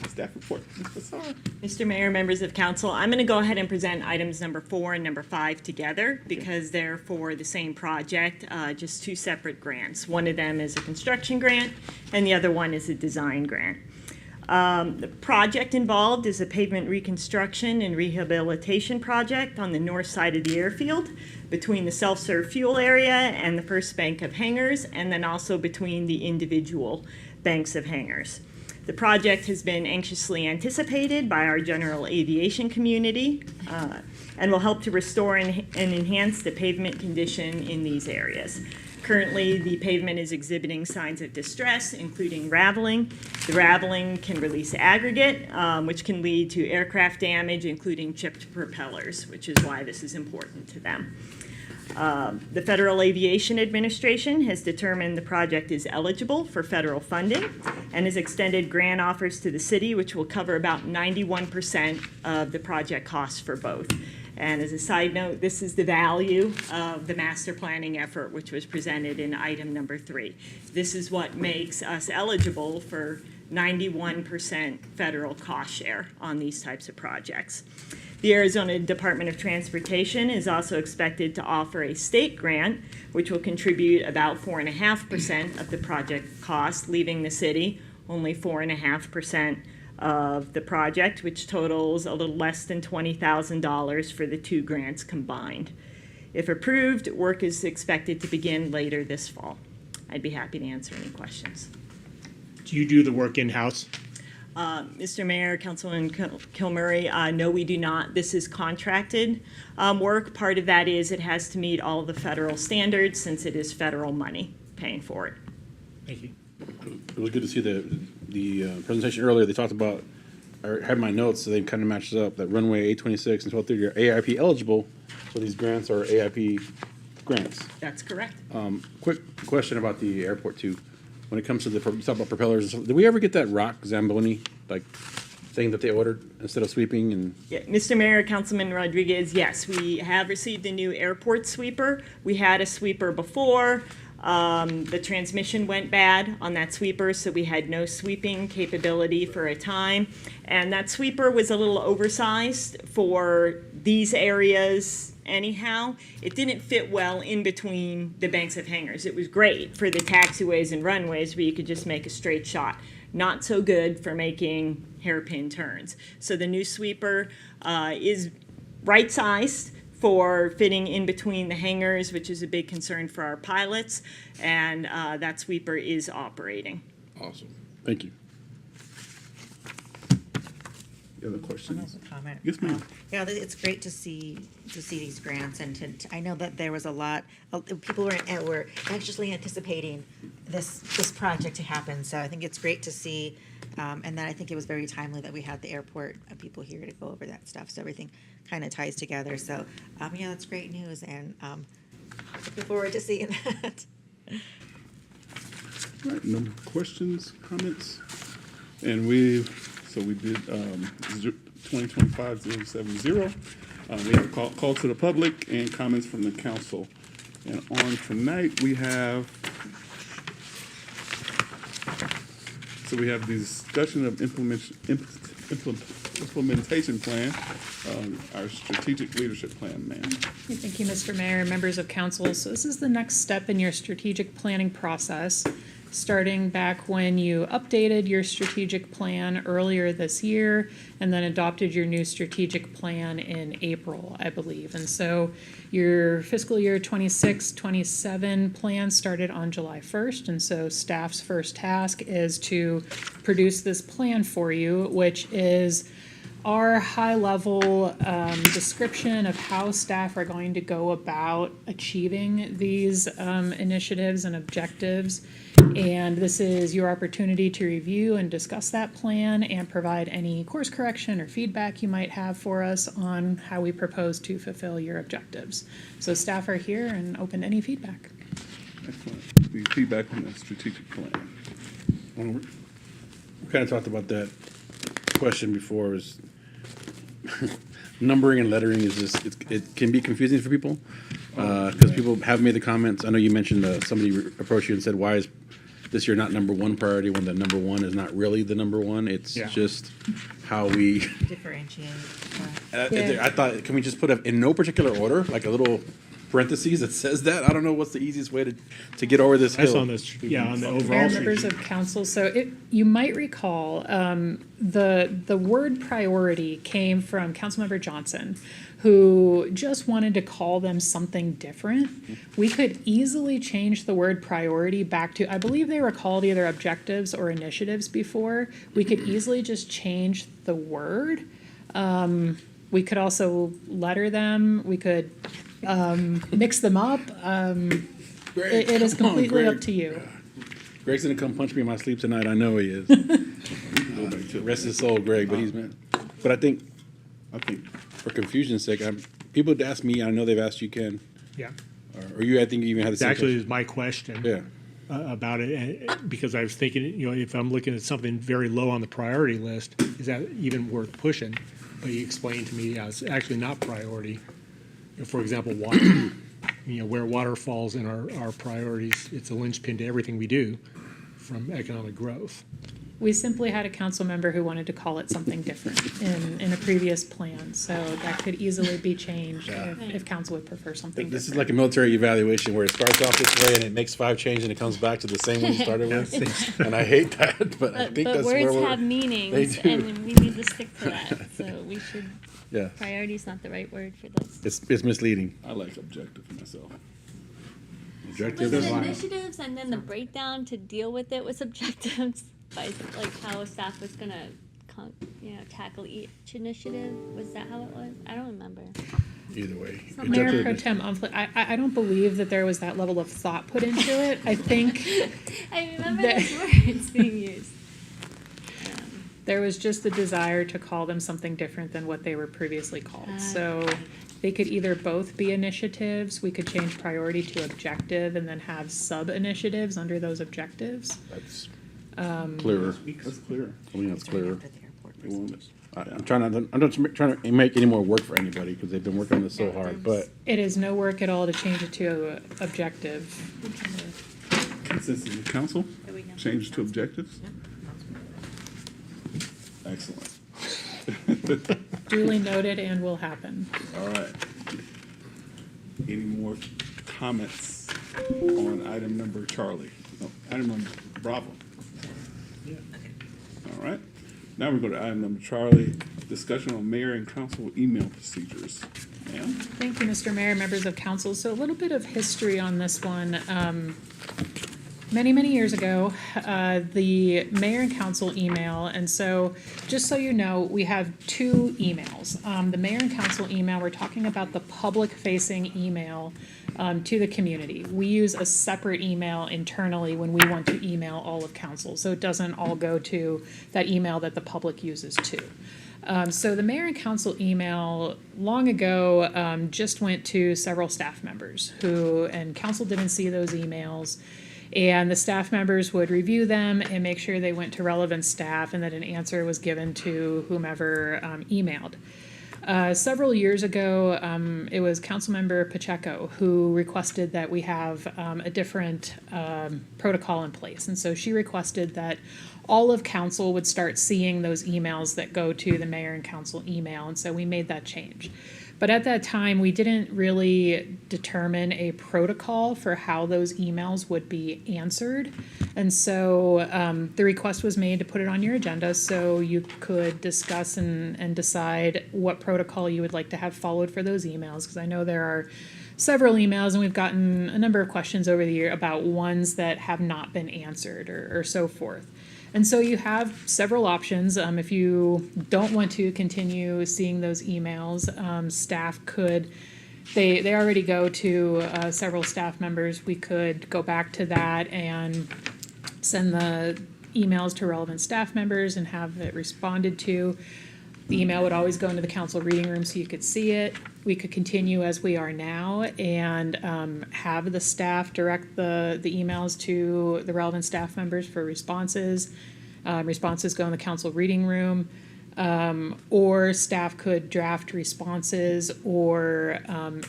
Staff report, Ms. Fassar. Mr. Mayor, members of council, I'm going to go ahead and present items number 4 and number 5 together because they're for the same project, just two separate grants. One of them is a construction grant and the other one is a design grant. The project involved is a pavement reconstruction and rehabilitation project on the north side of the airfield between the self-serve fuel area and the first bank of hangars, and then also between the individual banks of hangars. The project has been anxiously anticipated by our general aviation community and will help to restore and enhance the pavement condition in these areas. Currently, the pavement is exhibiting signs of distress, including raveling. The raveling can release aggregate, which can lead to aircraft damage, including chipped propellers, which is why this is important to them. The Federal Aviation Administration has determined the project is eligible for federal funding and has extended grant offers to the city, which will cover about 91% of the project costs for both. And as a side note, this is the value of the master planning effort, which was presented in item number 3. This is what makes us eligible for 91% federal cost share on these types of projects. The Arizona Department of Transportation is also expected to offer a state grant, which will contribute about 4.5% of the project cost, leaving the city only 4.5% of the project, which totals a little less than $20,000 for the two grants combined. If approved, work is expected to begin later this fall. I'd be happy to answer any questions. Do you do the work in-house? Mr. Mayor, Councilman Kilmurray, no, we do not. This is contracted work. Part of that is it has to meet all the federal standards since it is federal money paying for it. Thank you. It was good to see the presentation earlier. They talked about, I had my notes, so they kind of matched up, that runway 826 and 1230 are AIP eligible, so these grants are AIP grants. That's correct. Quick question about the airport too. When it comes to you talk about propellers and stuff, did we ever get that rock Zamboni, like, thing that they ordered instead of sweeping? And Yeah, Mr. Mayor, Councilman Rodriguez, yes, we have received a new airport sweeper. We had a sweeper before. The transmission went bad on that sweeper, so we had no sweeping capability for a time. And that sweeper was a little oversized for these areas anyhow. It didn't fit well in between the banks of hangars. It was great for the taxiways and runways where you could just make a straight shot. Not so good for making hairpin turns. So the new sweeper is right-sized for fitting in between the hangars, which is a big concern for our pilots, and that sweeper is operating. awesome. Thank you. Any other questions? Comment. Yes, ma'am. Yeah, it's great to see these grants, and I know that there was a lot, people were anxiously anticipating this project to happen, so I think it's great to see, and then I think it was very timely that we had the airport people here to go over that stuff, so everything kind of ties together, so, yeah, that's great news, and looking forward to seeing that. All right, no more questions, comments? And we did 2025-070. We have a call to the public and comments from the council. And on tonight, we have the discussion of implementation plan, our strategic leadership plan, ma'am. Thank you, Mr. Mayor, and members of council. So this is the next step in your strategic planning process, starting back when you updated your strategic plan earlier this year and then adopted your new strategic plan in April, I believe. And so your fiscal year 26-27 plan started on July 1st. And so staff's first task is to produce this plan for you, which is our high-level description of how staff are going to go about achieving these initiatives and objectives. And this is your opportunity to review and discuss that plan and provide any course correction or feedback you might have for us on how we propose to fulfill your objectives. So staff are here and open to any feedback. Excellent. The feedback on the strategic plan. We kind of talked about that question before. Is numbering and lettering is just it can be confusing for people because people have made the comments. I know you mentioned somebody approached you and said, "Why is this year not number one priority when the number one is not really the number one?" It's just how we Differentiate. I thought, can we just put it in no particular order, like a little parentheses that says that. I don't know what's the easiest way to get over this That's hill. on the, on the Mayor overall and members street. of council, so you might recall, the word priority came from Councilmember Johnson, who just wanted to call them something different. We could easily change the word priority back to, I believe they were called either objectives or initiatives before. We could easily just change the word. We could also letter them, we could, mix them up. Greg, It is come on, completely up Greg. to you. Greg's gonna come punch me in my sleep tonight. I know he is. Rest his soul, Greg. But But I think for confusion's sake, people would ask me. I know they've asked you, Ken, Yeah. or you. I think you even had the It's same actually question. my question. Yeah. About it, because I was thinking, if I'm looking at something very low on the priority list, is that even worth pushing? But you explained to me, it's actually not priority. For example, water, where water falls in our priorities, it's a linchpin to everything we do from economic growth. We simply had a council member who wanted to call it something different in a previous plan, so that could easily be changed if council would prefer something This is different. like a military evaluation where it starts off this way and it makes 5 changes and it comes back to the same one it started with. And I hate that, but I think But that's where words we're. have meanings, They do. and we need to stick to that. So we should. Yeah, Priority's not the right word for those. it's misleading. I like objective myself. Objective Was is it fine. initiatives and then the breakdown to deal with it was objectives by like how staff was gonna, tackle each initiative? Was that how it was? I don't remember. Either way. Mayor Pro Objective- Tem Umflett, I don't believe that there was that level of thought put into it. I think I remember That- those words being used. there was just the desire to call them something different than what they were previously called. So they could either both be initiatives, we could change priority to objective and then have sub-initiatives under those objectives. That's clearer. That's clear. I mean, that's clearer. For the airport. It won't- I'm not trying to make any more work for anybody because they've been working on this so hard, but It is no work at all to change it to objective. Consensus of the council, changes to objectives? Excellent. Duly noted and will happen. All right. Any more comments on item number Charlie? No, item number Bravo. All right. Now we go to item number Charlie, discussion on mayor and council email procedures. Ma'am? Thank you, Mr. Mayor, members of council. So a little bit of history on this one. Many, many years ago, the mayor and council email, and so just so you know, we have 2 emails. The mayor and council email, we're talking about the public-facing email to the community. We use a separate email internally when we want to email all of council, so it doesn't all go to that email that the public uses too. So the mayor and council email long ago just went to several staff members and council didn't see those emails. And the staff members would review them and make sure they went to relevant staff and that an answer was given to whomever emailed. Several years ago, it was Councilmember Pacheco who requested that we have a different protocol in place. And so she requested that all of council would start seeing those emails that go to the mayor and council email. And so we made that change. But at that time, we didn't really determine a protocol for how those emails would be answered. And so the request was made to put it on your agenda so you could discuss and decide what protocol you would like to have followed for those emails. Because I know there are several emails and we've gotten a number of questions over the year about ones that have not been answered or so forth. And so you have several options. If you don't want to continue seeing those emails, staff could, they already go to several staff members. We could go back to that and send the emails to relevant staff members and have it responded to. The email would always go into the council reading room so you could see it. We could continue as we are now and have the staff direct the emails to the relevant staff members for responses. Responses go in the council reading room. Or staff could draft responses or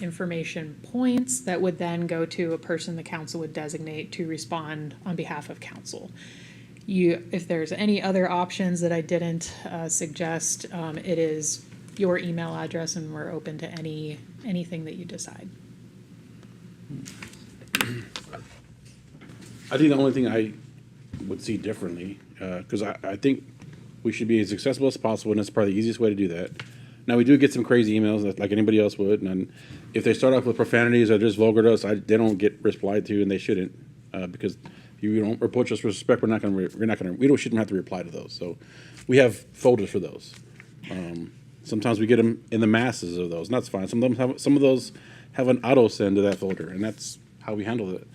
information points that would then go to a person the council would designate to respond on behalf of council. If there's any other options that I didn't suggest, it is your email address and we're open to anything that you decide. I think the only thing I would see differently, because I think we should be as accessible as possible, and that's probably the easiest way to do that. Now, we do get some crazy emails like anybody else would, and if they start off with profanities or just vulgar to us, they don't get replied to, and they shouldn't, because if you don't approach us with respect, we shouldn't have to reply to those. So we have folders for those. Sometimes we get them in the masses of those, and that's fine. Some of those have an auto send to that folder, and that's how we handle it.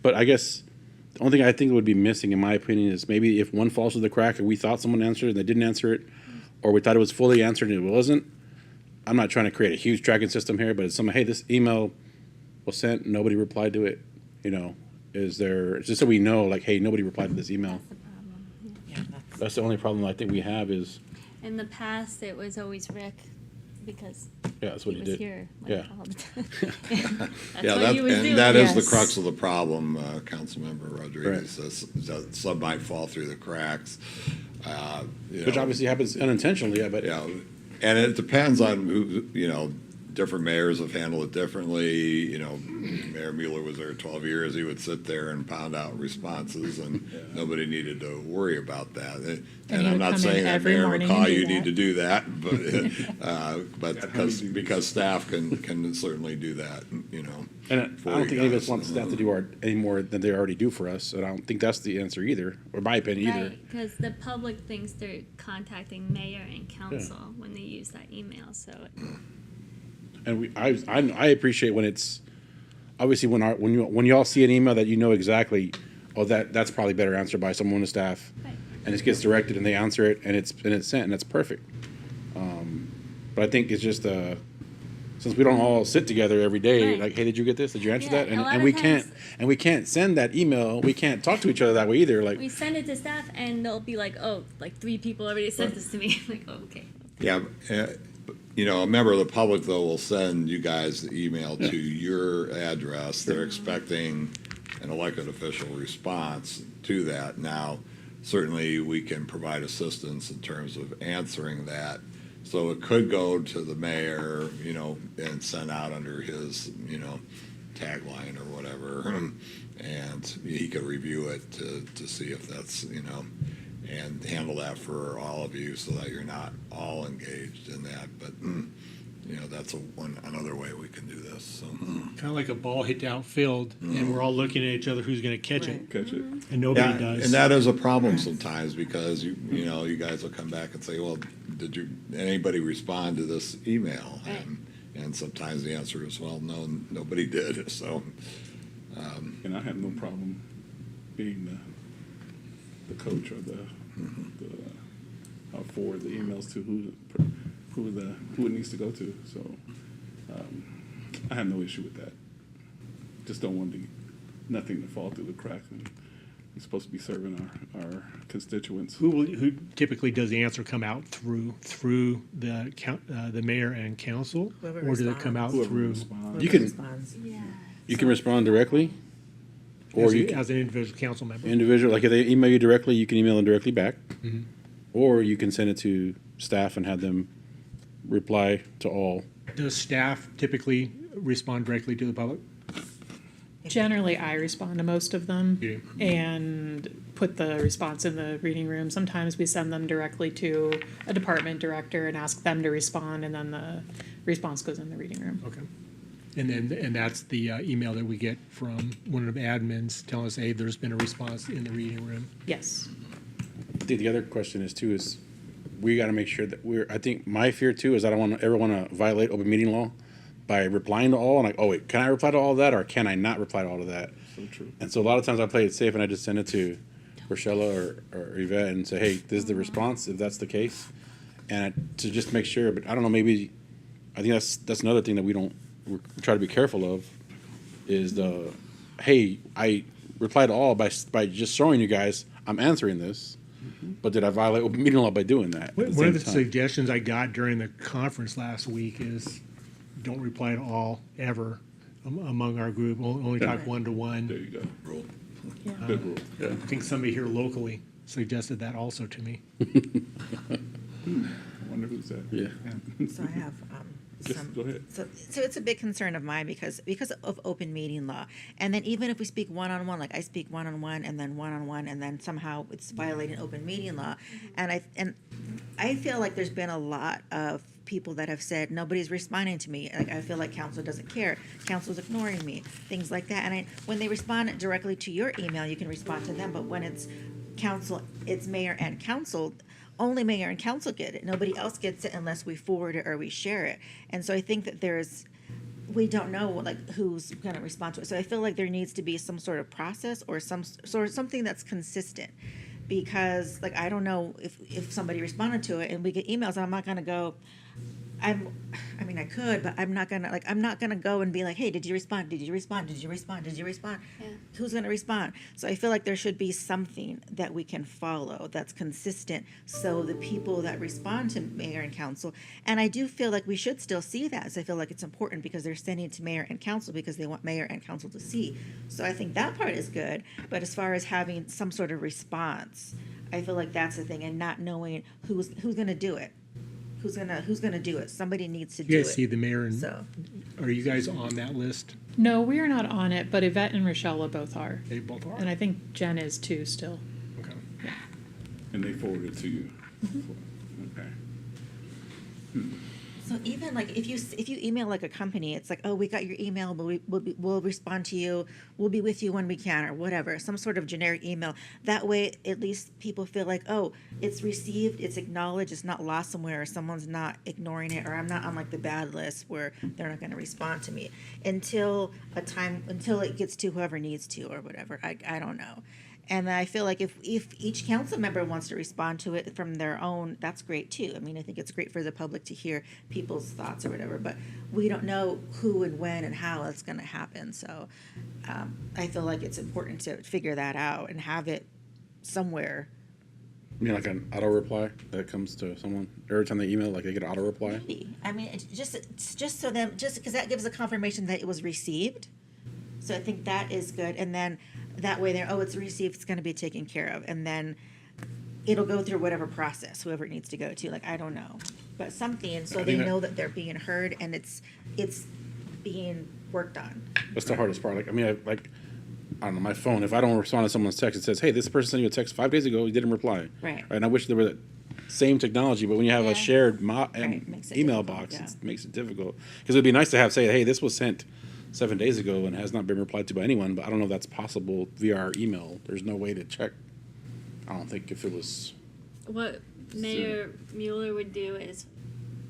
But I guess the only thing I think would be missing, in my opinion, is maybe if one falls through the crack and we thought someone answered and they didn't answer it, or we thought it was fully answered and it wasn't. I'm not trying to create a huge tracking system here, but it's something, hey, this email was sent, nobody replied to it. Is there, just so we know, like, hey, nobody replied to this email. That's the only problem I think we have is, In the past, it was always Rick because yeah, that's what he was did. here like, Yeah. all the time. That's Yeah, what he was doing. that is the Yes. crux of the problem, Councilmember Rodriguez. That some might fall through the cracks. Which obviously happens unintentionally, but Yeah, and it depends on who, different mayors have handled it differently. Mayor Mueller was there 12 years. He would sit there and pound out responses, and nobody needed to worry about that. And he I'm would not come in saying that every Mayor morning and McCaw, do you that. need to do that, but because staff can certainly do that, And I for don't you think any of us guys. want staff to do any more than they already do for us, and I don't think that's the answer either, or my opinion either. Right, because the public thinks they're contacting mayor and council when they use that email. So And I appreciate when it's obviously when y'all see an email that you know exactly, oh, that's probably better answered by someone on the staff, Right. and it gets directed and they answer it and it's sent and that's perfect. But I think it's just since we don't all sit together every day, Right. like, hey, did you get this? Did you answer Yeah, that? a lot And of times- we can't send that email. We can't talk to each other that way either. Like, we send it to staff, and they'll be like, "Oh, like 3 people already sent this to me." Like, oh, okay. Yeah, a member of the public, though, will send you guys the email to your address. They're expecting an elected official response to that. Now, certainly, we can provide assistance in terms of answering that. So it could go to the mayor, and sent out under his, tagline or whatever. And he could review it to see if that's, and handle that for all of you so that you're not all engaged in that. But, that's another way we can do this, so. Kind of like a ball hit outfield, and we're all looking at each other, who's going to catch it, Catch it. and nobody Yeah, does. and that is a problem sometimes because you guys will come back and say, well, did anybody respond to this email? Right. And sometimes the answer is, well, no, nobody did, so. And I have no problem being the coach or I'll forward the emails to who it needs to go to. So I have no issue with that. Just don't want nothing to fall through the cracks. And we're supposed to be serving our constituents. Who typically does the answer come out through the mayor and council, Whoever or does it come out Whoever through responds. you can Yeah. you can respond directly, or as, you a- can, as an individual council member? individual, like if they email you directly, you can email them directly back, or you can send it to staff and have them reply to all. Does staff typically respond directly to the public? Generally, I respond to most of them Yeah. and put the response in the reading room. Sometimes we send them directly to a department director and ask them to respond, and then the response goes in the reading room. Okay. And that's the email that we get from one of the admins telling us, hey, there's been a response in the reading room. Yes. I think the other question is we got to make sure that I think my fear too is I don't ever want to violate open meeting law by replying to all and like, oh wait, can I reply to all of that or can I not reply to all of that? So true. And so a lot of times I play it safe and I just send it to Rochella or Yvette and say, hey, this is the response if that's the case, and to just make sure. But I don't know, maybe I think that's another thing that we try to be careful of is hey, I reply to all by just showing you guys I'm answering this, but did I violate open meeting law by doing that? One of the suggestions I got during the conference last week is don't reply to all ever among our group. Only talk one-to-one. There you go. Rule. Good rule. Yeah. I think somebody here locally suggested that also to me. I wonder who's that. Yeah. So I have Just go ahead. So it's a big concern of mine because of open meeting law. And then even if we speak one-on-one, like I speak one-on-one and then somehow it's violating open meeting law. And I feel like there's been a lot of people that have said, nobody's responding to me. Like, I feel like council doesn't care. Council's ignoring me, things like that. And when they respond directly to your email, you can respond to them. But when it's council, it's mayor and council, only mayor and council get it. Nobody else gets it unless we forward it or we share it. And so I think that we don't know like who's going to respond to it. So I feel like there needs to be some sort of process or something that's consistent. Because like, I don't know if somebody responded to it and we get emails, I'm not going to go, I mean, I could, but I'm not gonna go and be like, hey, did you respond? Did you respond? Did you respond? Did you respond? Yeah. Who's gonna respond? So I feel like there should be something that we can follow that's consistent, so the people that respond to mayor and council, and I do feel like we should still see that. So I feel like it's important because they're sending it to mayor and council because they want mayor and council to see. So I think that part is good. But as far as having some sort of response, I feel like that's the thing, and not knowing who's gonna do it. Who's gonna do it? Somebody needs to do it. You guys see the mayor and, So, are you guys on that list? No, we are not on it, but Yvette and Rochelle both are. They both are? And I think Jen is too still. Okay. And they forward it to you. Okay. so even like if you email like a company, it's like, oh, we got your email, but we'll respond to you. We'll be with you when we can, or whatever. Some sort of generic email. That way, at least people feel like, oh, it's received, it's acknowledged, it's not lost somewhere, or someone's not ignoring it, or I'm not on like the bad list where they're not going to respond to me until it gets to whoever needs to or whatever. I don't know. And I feel like if each council member wants to respond to it from their own, that's great too. I mean, I think it's great for the public to hear people's thoughts or whatever, but we don't know who and when and how it's going to happen. So I feel like it's important to figure that out and have it somewhere. You mean like an auto reply that comes to someone every time they email, like they get an auto reply? Maybe. I mean, it's just because that gives a confirmation that it was received. So I think that is good. And then that way it's received, it's going to be taken care of. And then it'll go through whatever process, whoever it needs to go to. Like, I don't know. But something, so they know that they're being heard and it's being worked on. That's the hardest part. Like, I mean, I don't know, my phone, if I don't respond to someone's text, it says, hey, this person sent you a text 5 days ago, you didn't reply. Right. And I wish there were that same technology, but when you have Yeah. a shared makes it email difficult, box, yeah. it makes it difficult. Because it would be nice to have, say, hey, this was sent 7 days ago and has not been replied to by anyone, but I don't know if that's possible via our email. There's no way to check. I don't think if it was. What Mayor Mueller would do is,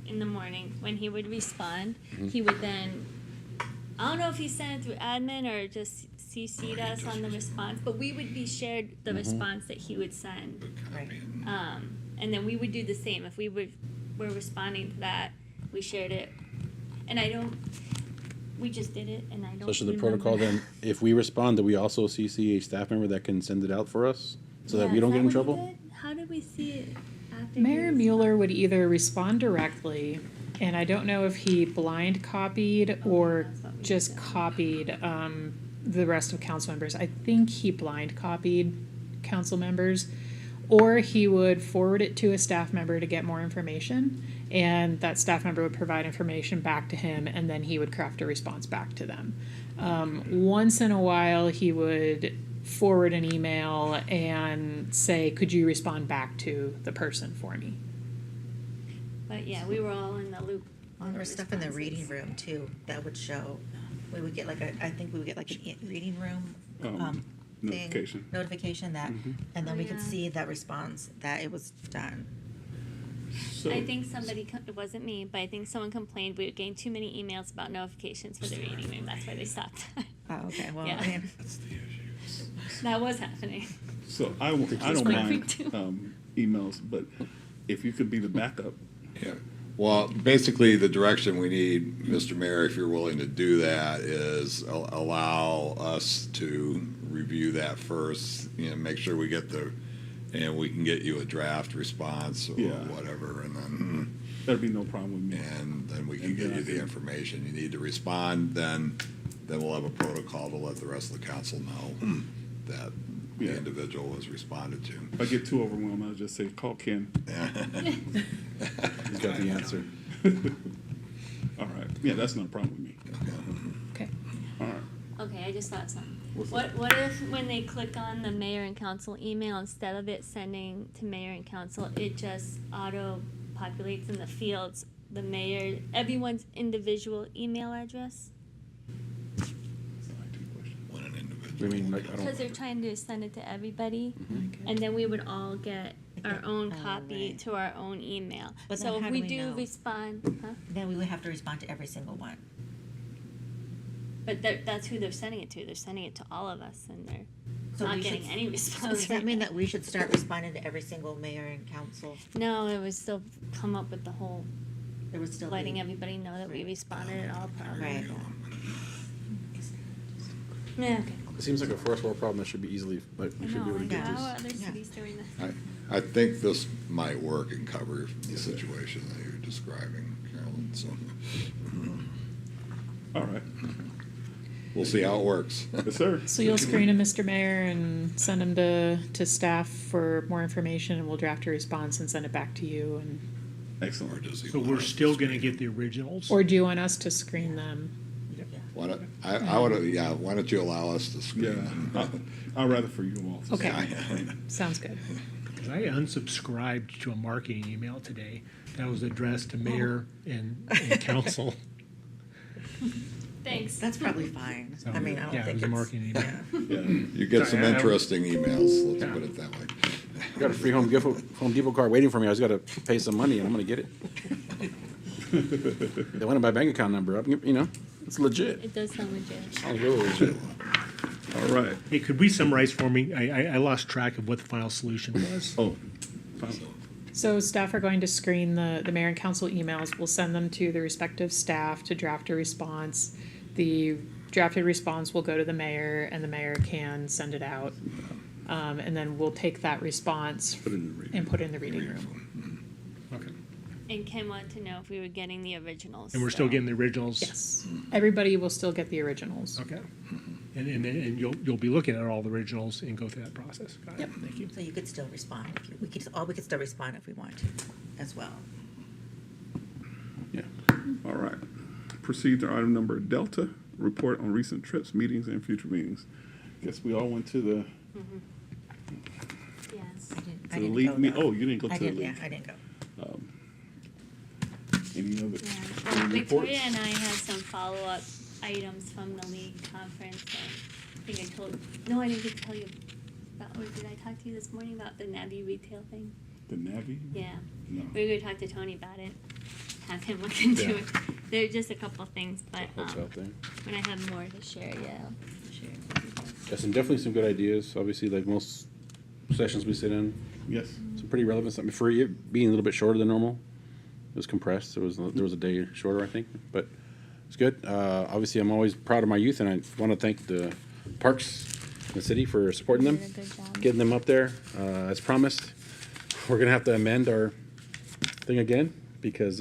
in the morning, when he would respond, he would then, I don't know if he sent it through admin or just CC'd us on the response, but we would be shared the response that he would send. Right. And then we would do the same. If we were responding to that, we shared it. And we just did it, and I don't So should the remember. protocol then, if we respond, do we also CC a staff member that can send it out for us so that Yeah, we is don't get in what he trouble? did? How did we see it after? Mayor Mueller would either respond directly, and I don't know if he blind copied or that's what we just did. copied the rest of council members. I think he blind copied council members, or he would forward it to a staff member to get more information, and that staff member would provide information back to him, and then he would craft a response back to them. Once in a while, he would forward an email and say, could you respond back to the person for me? But yeah, we were all in the loop. on There was stuff in the responses. reading room too that would show. We would get I think we would get like an reading room Notification. notification that, and then Oh, we could yeah. see that response that it was done. So, I think it wasn't me, but I think someone complained we were getting too many emails about notifications for the reading room. That's why they stopped. Oh, okay. Well, Yeah. I mean, That was happening. so I don't my mind freak too. emails, but if you could be the backup, Yeah. Well, basically, the direction we need, Mr. Mayor, if you're willing to do that, is allow us to review that first, make sure we get and we can get you a draft response or Yeah. whatever, and then, that'd be no problem with me. and then we can And get then you I the can- information you need to respond, then we'll have a protocol to let the rest of the council know that the Yeah. individual was responded to. If I get too overwhelmed, I'll just say, call Ken. He's got the answer. All Yeah, that's not a problem with me. Okay. All right. Okay, I just thought something. What's What if when they click on the mayor and council email, instead of it sending to mayor and council, it just auto populates in the fields the mayor, everyone's individual email address? When an individual. I mean, like, I Because don't, they're trying to send it to everybody, and then we would all get our own copy right. to our own email. But then So if how do we we do know? respond, huh? Then we would have to respond to every single one. But that's who they're sending it to. They're sending it to all of us, and they're So not we getting should- any So response. does that right mean now. that we should start responding to every single mayor and council? No, it would still come up with the whole There would still letting be. everybody know that we Right. responded at all problems. Right. Yeah, okay. it seems like a first world problem that should be easily, like, I we should be know, able to get how this. are other Yeah. cities doing this? I think this might work and cover the situation that you're describing, Carolyn, so All right. we'll see how it works. Yes, sir. So you'll screen him, Mr. Mayor, and send him to staff for more information, and we'll draft a response and send it back to you. And Or Excellent. does he So want we're us to still gonna screen get the originals? or do you want us to screen them? Why don't, I would, yeah, why don't you allow us to screen Yeah. them? I'd rather for you all. to Okay. say. Sounds good. Because I unsubscribed to a marketing email today that was addressed to mayor and council. Thanks. That's probably fine. So, I mean, I don't yeah, it think was a it's. marketing email. Yeah. You get some Sorry, I- interesting emails, let's Yeah. put it that way. I got a free Home Depot card waiting for me. I just gotta pay some money and I'm gonna get it. They wanted my bank account number. You know, it's legit. It does sound legit. Sounds really legit. All right. Hey, could we summarize for me? I lost track of what the final solution was. Oh, fine. So staff are going to screen the mayor and council emails. We'll send them to the respective staff to draft a response. The drafted response will go to the mayor, and the mayor can send it out. And then we'll take that response Put it in the reading. and put it in the reading room. Okay. And Ken wanted to know if we were getting the originals. And we're still getting the originals? Yes, everybody will still get the originals. Okay. And you'll be looking at all the originals and go through that process. Got it. Yep. Thank you. So you could still respond if you, we could still respond if we want to as well. Yeah. All right. Proceed to item number Delta, report on recent trips, meetings, and future meetings. Guess we all went to the, Yes. I to the didn't league go, meet. though. Oh, you didn't go I to the did, league. yeah, I didn't go. Any other? Yeah. any Victoria reports? and I had some follow-up items from the league conference. I think I told, no, I didn't get to tell you about, or did I talk to you this morning about the Navi retail thing? The Navy? Yeah. No. We were gonna talk to Tony about it, have him look into Yeah. it. There are just a couple of things, but, Hotel thing. when I have more to share, yeah, I'll share it with you guys. Yeah, definitely some good ideas. Obviously, like most sessions we sit in, Yes. some pretty relevant stuff. For it being a little bit shorter than normal, it was compressed. There was a day shorter, I think, but it's good. Obviously, I'm always proud of my youth, and I want to thank the parks in the city for supporting them, You did a good job. getting them up there as promised. We're gonna have to amend our thing again because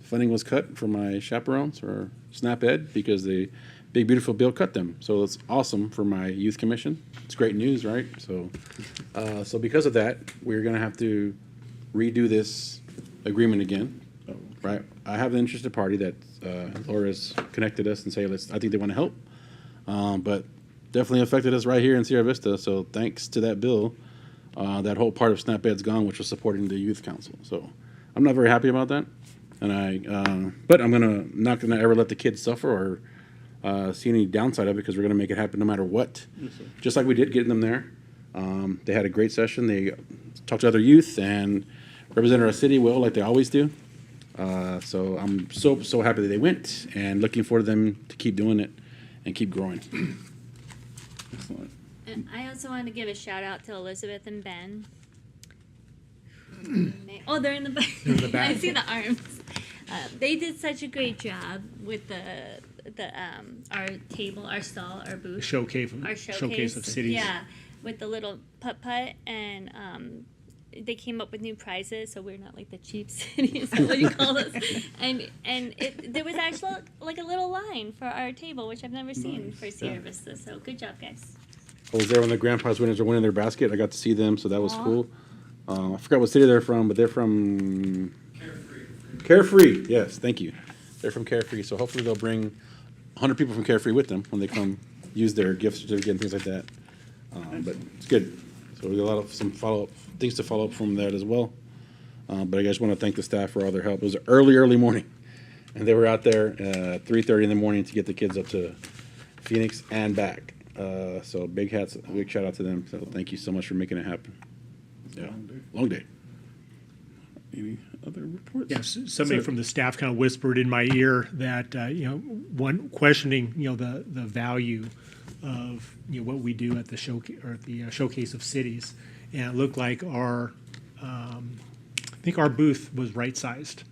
funding was cut for my chaperones or SNAP Ed because the big beautiful bill cut them. So it's awesome for my youth commission. It's great news, right? So so because of that, we're gonna have to redo this agreement again. Oh, Right, I have an interested party that Laura's connected us and say, I think they want to help, but definitely affected us right here in Sierra Vista. So thanks to that bill, that whole part of SNAP Ed's gone, which was supporting the youth council. So I'm not very happy about that, and but I'm not gonna ever let the kids suffer or see any downside of it because we're gonna make it happen no matter what. Just like we did getting them there. They had a great session. They talked to other youth and represented our city well, like they always do. So I'm so happy that they went and looking for them to keep doing it and keep growing. Excellent. And I also wanted to give a shout out to Elizabeth and Ben. Oh, they're in the back. They're in the back. I see the arms. They did such a great job with our table, our stall, our booth, Showcase our showcase of cities. Yeah, with the little putt and they came up with new prizes, so we're not like the cheap city. Is that what you call us? And there was actually like a little line for our table, which I've never seen for Sierra Vista. So good job, guys. I was there when the grandpa's winners were winning their basket. I got to see them, so that was Aw. cool. I forgot what city they're from, but they're from Carefree. Yes, thank you. They're from Carefree, so hopefully they'll bring 100 people from Carefree with them when they come use their gift certificate and things like that. But it's good. So we got a lot of some follow-up things to follow up from that as well. But I just want to thank the staff for all their help. It was an early morning, and they were out there 3:30 in the morning to get the kids up to Phoenix and back. So big shout out to them. So thank you so much for making it happen. Yeah, long day. Any other reports? Yes, somebody Sir. from the staff kind of whispered in my ear that, one questioning, the value of, what we do at the Showcase of Cities. And it looked like I think our booth was right-sized.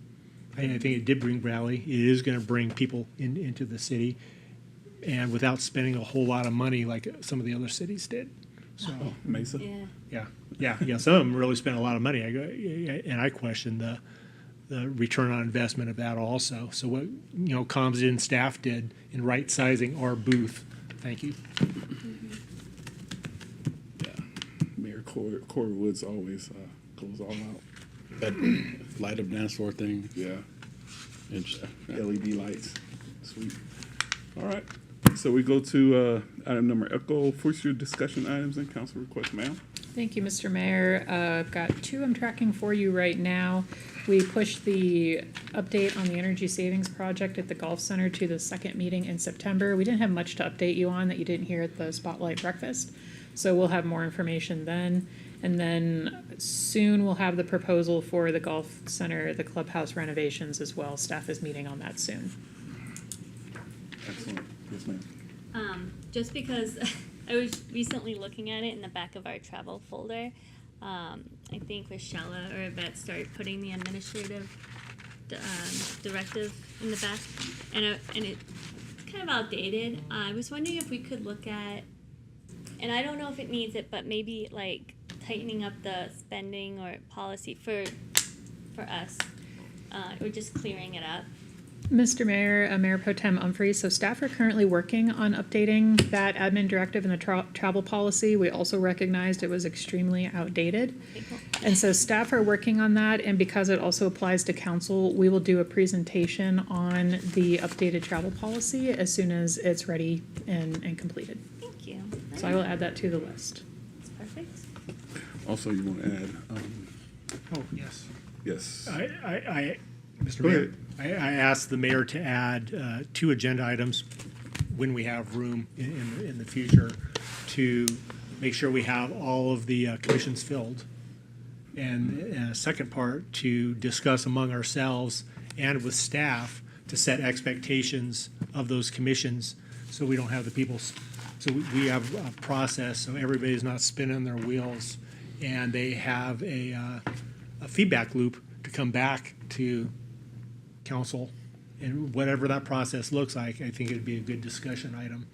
I think it did bring rally. It is going to bring people into the city, and without spending a whole lot of money like some of the other cities did. So, Mesa? Yeah. yeah. Some of them really spent a lot of money. And I question the return on investment of that also. So what, comms and staff did in right-sizing our booth. Thank you. Yeah. Mayor Corey Woods always goes all out. That light up dance floor thing. Yeah. Interesting. LED lights. Sweet. All right. So we go to item number Echo, future discussion items and council request, ma'am. Thank you, Mr. Mayor. I've got two I'm tracking for you right now. We pushed the update on the energy savings project at the Golf Center to the second meeting in September. We didn't have much to update you on that you didn't hear at the Spotlight Breakfast, so we'll have more information then. And then soon we'll have the proposal for the Golf Center, the clubhouse renovations as well. Staff is meeting on that soon. Excellent. Yes, ma'am. Just because I was recently looking at it in the back of our travel folder, I think Rochella or Yvette started putting the administrative directive in the back, and it's kind of outdated. I was wondering if we could look at, and I don't know if it needs it, but maybe like tightening up the spending or policy for us, or just clearing it up. Mr. Mayor, Mayor Pro Tem Umphrey, so staff are currently working on updating that admin directive and the travel policy. We also recognized it was extremely outdated. And so staff are working on that, and because it also applies to council, we will do a presentation on the updated travel policy as soon as it's ready and completed. Thank you. So I will add that to the list. That's perfect. Also, you want to add, Oh, yes. yes. Mr. Go Mayor, ahead. I asked the mayor to add 2 agenda items when we have room in the future to make sure we have all of the commissions filled. And a second part, to discuss among ourselves and with staff to set expectations of those commissions so we don't have the people, so we have a process so everybody's not spinning their wheels, and they have a feedback loop to come back to council, and whatever that process looks like, I think it'd be a good discussion item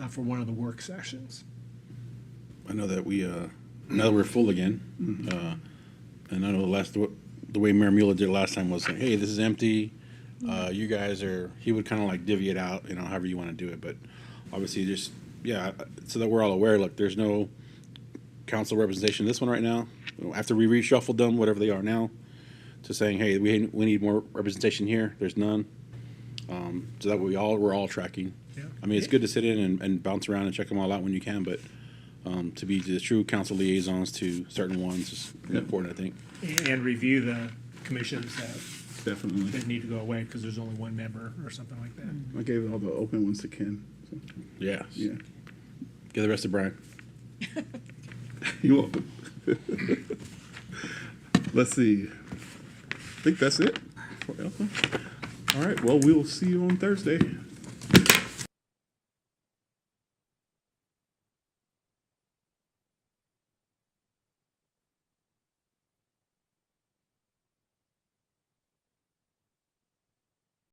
for one of the work sessions. I know that we now that we're full again, and I know the way Mayor Mueller did last time was like, hey, this is empty. You guys are. He would kind of like divvy it out, however you want to do it. But obviously, just so that we're all aware. Look, there's no council representation in this one right now. After we reshuffled them, whatever they are now, to saying, hey, we need more representation here. There's none. So that we're all tracking. Yeah. I mean, it's good to sit in and bounce around and check them all out when you can, but to be the true council liaisons to certain ones is important, I think. And review the commissions Definitely. that need to go away because there's only one member or something like that. I gave all the open ones to Ken. So, Yeah. yeah. Get the rest of Brian. You're welcome. Let's see. I think that's it for Elton. All right. Well, we'll see you on Thursday.